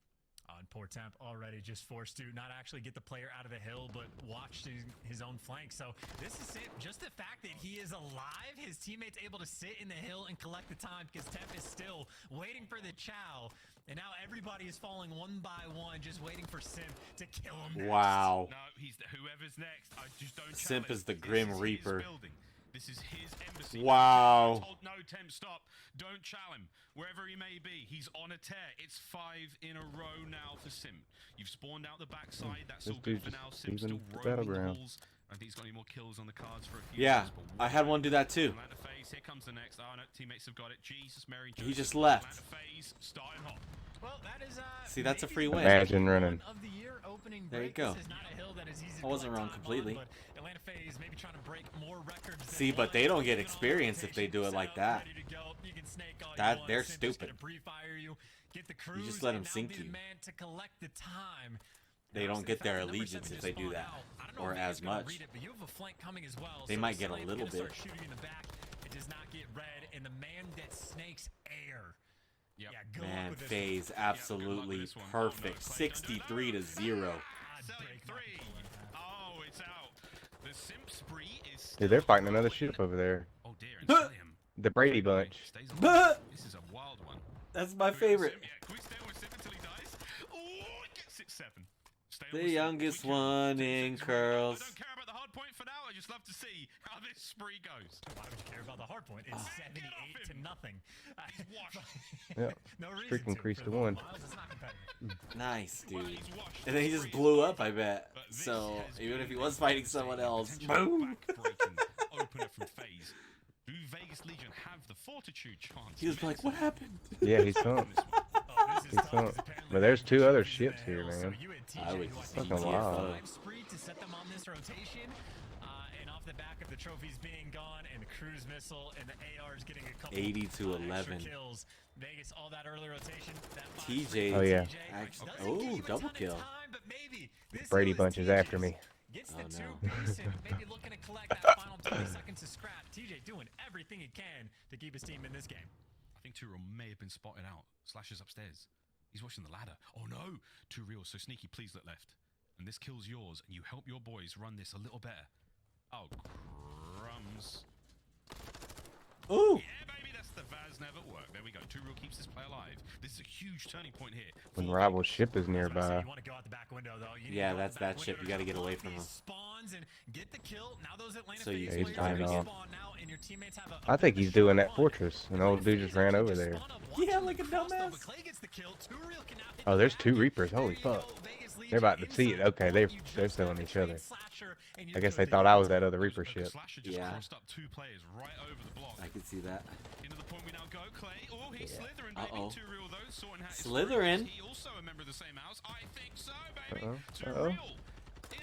And poor Temp already just forced to not actually get the player out of the hill, but watch his own flank. So this is it. Just the fact that he is alive, his teammates able to sit in the hill and collect the time because Temp is still waiting for the chow. And now everybody is falling one by one, just waiting for Simp to kill him next. Wow. No, he's whoever's next. I just don't. Simp challenge. is the This Grim his Reaper. building. This is his embassy. Wow. Told, no, Temp, stop. Don't challenge him. Wherever he may be, he's on a tear. It's 5 in a row now for Simp. You've spawned out the backside. That's This all good dude's for just now. Simp's leaving still the roaming the battleground. halls. I think he's got any more kills on the cards for a few Yeah, years, but I had one do that too. Atlanta Faze, here comes the next. Oh no, teammates have got it. Jesus, Mary. He Joseph. just left. Atlanta Faze, starting hot. Well, that is See, that's a maybe free the win. Imagine running. one of the year opening There you break. go. This is not a hill that is easy to I wasn't collect wrong time completely. on, but Atlanta Faze maybe trying to break more records than See, but one. they don't get Even on experience if they do it rotation, like set that. up, ready to go. You can snake all you That- want. they're Simp is gonna stupid. pre-fire you, get the cruise, just let and them now sink be the you. man to collect the time. They Now, don't get the their fact that number allegiance 7 if they just do spawned that, out, I don't know or if Vegas as gonna much. read it, but you have a flank coming as well. They So might get a Science little gonna start bit. shooting in the back. It does not get read, and the man that snakes air. Yep. Yeah, good luck Man, with this FaZe with absolutely this one. Oh, no, perfect. Clay, don't do 63 to that. 0. I'd Selling break my 3. pull in half. Oh, it's out. The Simp spree is. Dude, they're still fighting another going. ship over there. Oh dear, and Huh. Slim The Brady Bunch. stays Huh. alive. This is a wild one. That's my Can we favorite. Sim? Yeah, can we stay on with Sim until he dies? Oh, it gets it 7. Stay on The with Sim. youngest We can. one 2 in seconds. curls. I don't care about the hard point for now. I just love to see how this spree goes. Why would you care about the hard point? It's 78 to nothing. He's washed. Yeah. No reason Streak to. increased For to the 1. Miles, it's not competitive. Nice, Well, dude. he's washed. And then he The just spree blew is up, I bet. But this So has even if been he a was fighting someone devastating, else, potentially boom. back-breaking opener from FaZe. Do Vegas Legion have the fortitude chance? He was like, "What happened?" Yeah, he's pumped. Oh, this is He's tough, 'cause pumped. apparently But there's 2 other Chiefs ships in here, the hill, so man. you had I TJ, would who I just think fucking was wild. five spree to set them on this rotation. And off the back of the trophies being gone and the cruise missile and the ARs getting a couple 80 to extra 11. kills. Vegas, all that early rotation. That five TJ. spree Oh, for yeah. TJ Actually- doesn't oh, give you a double ton of kill. time, but maybe this Brady hill Bunch is after me. Gets Oh, the no. 2-piece and maybe looking to collect that final 20 seconds to scrap. TJ doing everything he can to keep his team in this game. I think Too Real may have been spotted out. Slash is upstairs. He's watching the ladder. Oh no! Too Real, so sneaky, please look left. And this kills yours, and you help your boys run this a little better. Oh, crumbs. Ooh. Yeah, baby, that's the Vaz never work. There we go. Too Real keeps this play alive. This is a huge turning point here. When for rival Vegas. ship is That's what I said, nearby. you want to go out the back window, though. You need Yeah, to go out that's the back that ship. window You gotta to get away block from these him. Spawns and get the kill. Now those Atlanta So you- Faze He's players timed are gonna off. spawn now, and your teammates have a I think bit of a he's doing short that run. fortress. An old dude just ran over there. Yeah, like a dumbass. But Clay gets the kill. Too Real can now hit Oh, the there's back. 2 Reapers. There Holy you go, fuck. Vegas Legion They're about to see it. inside Okay, the they're point. You they're just selling have each to other. trade Slasher, and you're I guess good they to thought go. I was that other Reaper Because ship. Slasher just Yeah. crossed up 2 players right over the block. I can see that. Into the point we now go, Clay. Oh, he's Yeah. Slytherin, baby. Uh-oh. Too Real, though. Sorting out his Slytherin? friends. He also a member of the same house. I think so, baby. Uh-oh. Too Uh-oh. Real.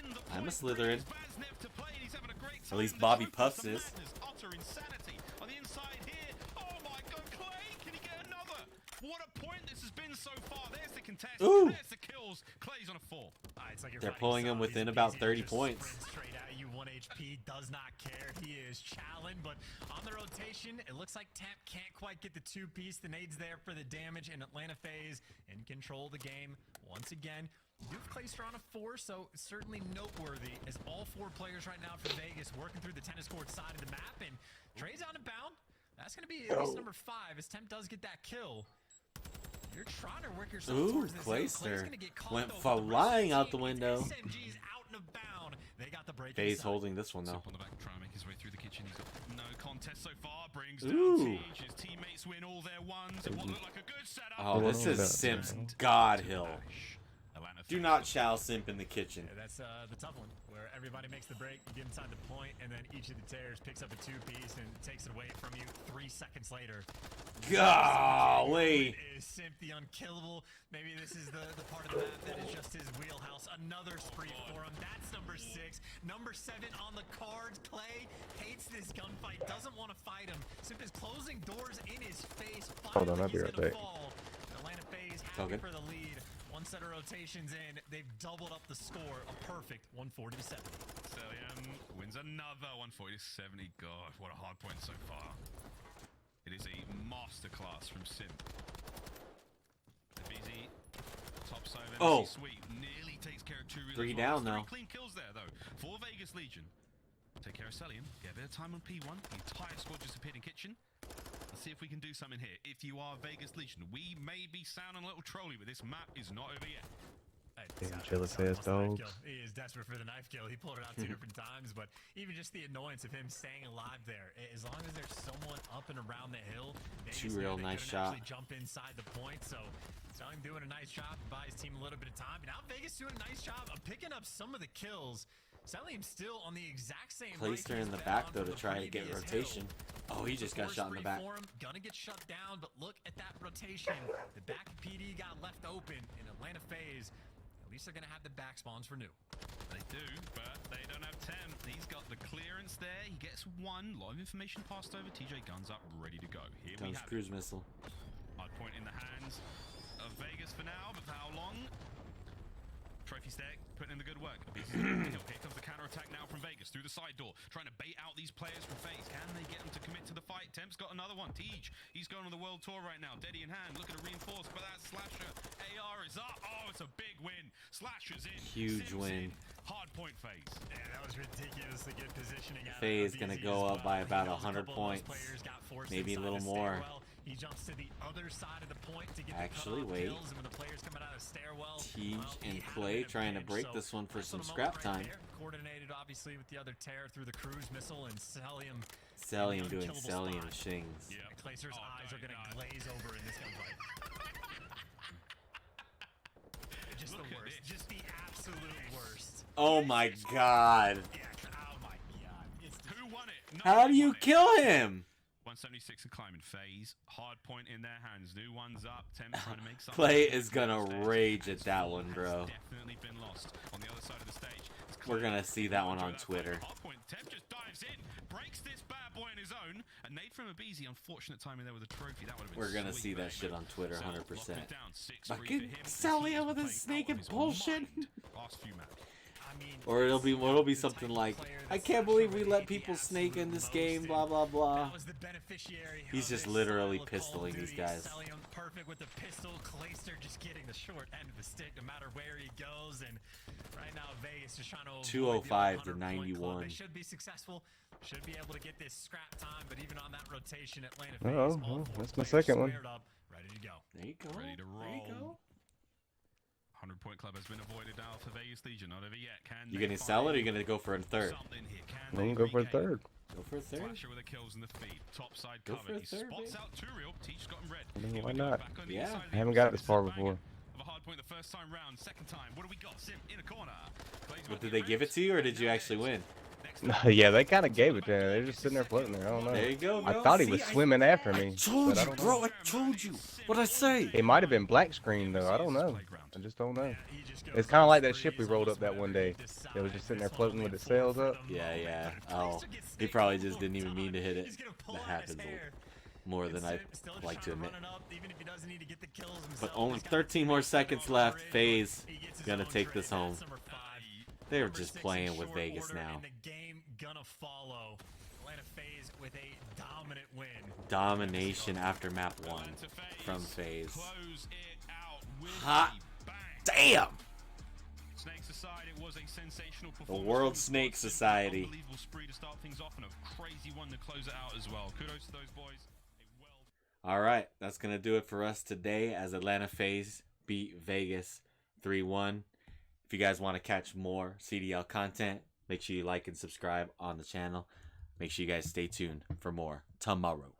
In the I'm a point, Slytherin. brings Vaznev to play, and he's having a great At time. least The Bobby Trophies Puffs for is. madness, utter insanity. On the inside here. Oh my god, Clay! Can he get another? What a point this has been so far. There's the contest. Ooh. There's the kills. Clay's on a 4. It's like you're They're fighting pulling him zombies. within It's about easy to 30 just points. sprint straight at you. 1 HP, does not care. He is challenged, but on the rotation, it looks like Temp can't quite get the 2-piece. The nade's there for the damage, and Atlanta Faze in control of the game once again. You have Clayster on a 4, so certainly noteworthy as all 4 players right now for Vegas working through the tennis court side of the map, and Trey's out of bound. That's going to be at least number 5 as Temp does get that kill. You're trying to work yourself Ooh, towards this hill. Clay's Clayster gonna get caught, went though, for the rest of the flying out team. the window. SMG's out and about. They got the break FaZe inside. holding this one though. Up on the back, trying to make his way through the kitchen. He's got no contest so far. Brings Ooh. down Teach. His teammates win all their ones. And what looked like a good setup. Oh, this Oh, is no. Simp's God Hill. Atlanta Do Faze. not chow Simp in the kitchen. Yeah, that's the tough one, where everybody makes the break, you get inside the point, and then each of the tears picks up a 2-piece and takes it away from you 3 seconds later. Golly. Is Simp the unkillable? Maybe this is the part of the map that is just his wheelhouse. Another spree for him. That's number 6. Number 7 on the cards. Clay hates this gunfight, doesn't want to fight him. Simp is closing doors in his face. Hold on, Finally, I'll be he's right gonna back. fall. Atlanta Faze all happy good. for the lead. 1 set of rotations in, they've doubled up the score. A perfect 140 to 70. Celium wins another 140 to 70. God, what a hard point so far. It is a masterclass from Simp. FaZe top top side of Oh. MC Sweet nearly takes care of 2 real. 3 down now. 3 clean kills there though for Vegas Legion. Take care of Celium. Get a bit of time on P1. The entire squad just appeared in kitchen. Let's see if we can do something here. If you are Vegas Legion, we may be sounding a little trolly, but this map is not over yet. Damn jealous ass dogs. He is desperate for the knife kill. He pulled it out 2 different times, but even just the annoyance of him staying alive there, as long as there's someone up and around the hill, Two real nice shot. Jump inside the point. So Selling doing a nice job to buy his team a little bit of time. Now Vegas doing a nice job of picking up some of the kills. Selling still on the exact same. Placed her in the back though to try to get rotation. Oh, he just got shot in the back. Gonna get shut down, but look at that rotation. The back PD got left open in Atlanta Faze. At least they're gonna have the back spawns for new. They do, but they don't have 10. He's got the clearance there. He gets 1. A lot of information passed over. TJ guns up, ready to go. Here we have cruise missile. Hard point in the hands of Vegas for now, but for how long? Trophy stack, putting in the good work. Here comes the counter-attack now from Vegas through the side door, trying to bait out these players from FaZe. Can they get them to commit to the fight? Temp's got another one. Tej, he's going on the world tour right now. Deady in hand, looking to reinforce, but that Slasher AR is up. Oh, it's a big win. Slasher's in. Huge win. Hard point FaZe. Yeah, that was ridiculously good positioning. FaZe gonna go up by about 100 points. Maybe a little more. He jumps to the other side of the point to get Actually, the wait. kills, and when the players coming out of stairwell, Tej and Clay trying to break this one for some scrap time. Coordinated, obviously, with the other tear through the cruise missile and Celium. Celium doing Celium shings. Yeah, Clacer's eyes are gonna glaze over in this gunfight. Just the worst. Just the absolute worst. Oh my god. Yeah, oh my god. Who won it? How do you kill him? 176 and climbing. FaZe, hard point in their hands. New one's up. Temp trying to make something. Clay is gonna rage at that one, bro. Definitely been lost on the other side of the stage. We're gonna see that one on Twitter. Hard point. Temp just dives in, breaks this bad boy on his own. A nade from Abizi. Unfortunate timing there with a trophy. That would have been. We're gonna see sweet, that shit but on Twitter, so, 100%. locked it down, 6-3 for Fucking him. Celium with He's his playing snake out of and his own bullshit. mind. Last few matches. Or it'll be something like, I can't believe we let people snake in this game, blah blah blah. He's just literally pistoling these guys. Perfect with the pistol. Clayster just getting the short end of the stick no matter where he goes. And right now Vegas just trying to avoid 205 to the 100 point club. 91. They should be successful. Should be able to get this scrap time. But even on that rotation, Atlanta Uh-oh, Faze, all well, 4 that's my players second one. squared up, ready to go. There you go. Ready to roll. There you go. 100-point club has been avoided now for Vegas Legion. Not over yet. Can You they gonna sell it or find you gonna go for a third? something here? Can I'm they gonna go for a regain? third. Go for a third? Slasher with the kills in the feed. Top side Go covered. for a He third, spots baby. out 2 real. Teach got him red. I mean, Here why we go, not? back on the Yeah. inside of I the haven't inside. got this far before. Of a hard point the first time round. Second time. What do we got? Sim in a corner. But did they give it to you or did you actually win? Yeah, they kind of gave it to him. They're just sitting there floating there. I don't know. There you go, I bro. thought he See, was swimming after me. Told but I you, don't know. bro. I told you. What'd I say? It might have been black screen though. I don't know. I just don't know. It's kind of like that ship we rolled up that one day. It was just sitting there floating with its sails up. Yeah, yeah. Oh, he probably just didn't even mean to hit it. That happens more than I'd like to admit. But only 13 more seconds left. FaZe gonna take this home. They're just playing with Vegas now. Gonna follow Atlanta Faze with a dominant win. Domination after map 1 from FaZe. Close it out with Hot a bang. damn! Snakes aside, it was a sensational The performance. World from Snake Squad. Society. Unbelievable spree to start things off and a crazy one to close it out as well. Kudos to those boys. Alright, that's gonna do it for us today as Atlanta Faze beat Vegas 3-1. If you guys want to catch more CDL content, make sure you like and subscribe on the channel. Make sure you guys stay tuned for more tomorrow.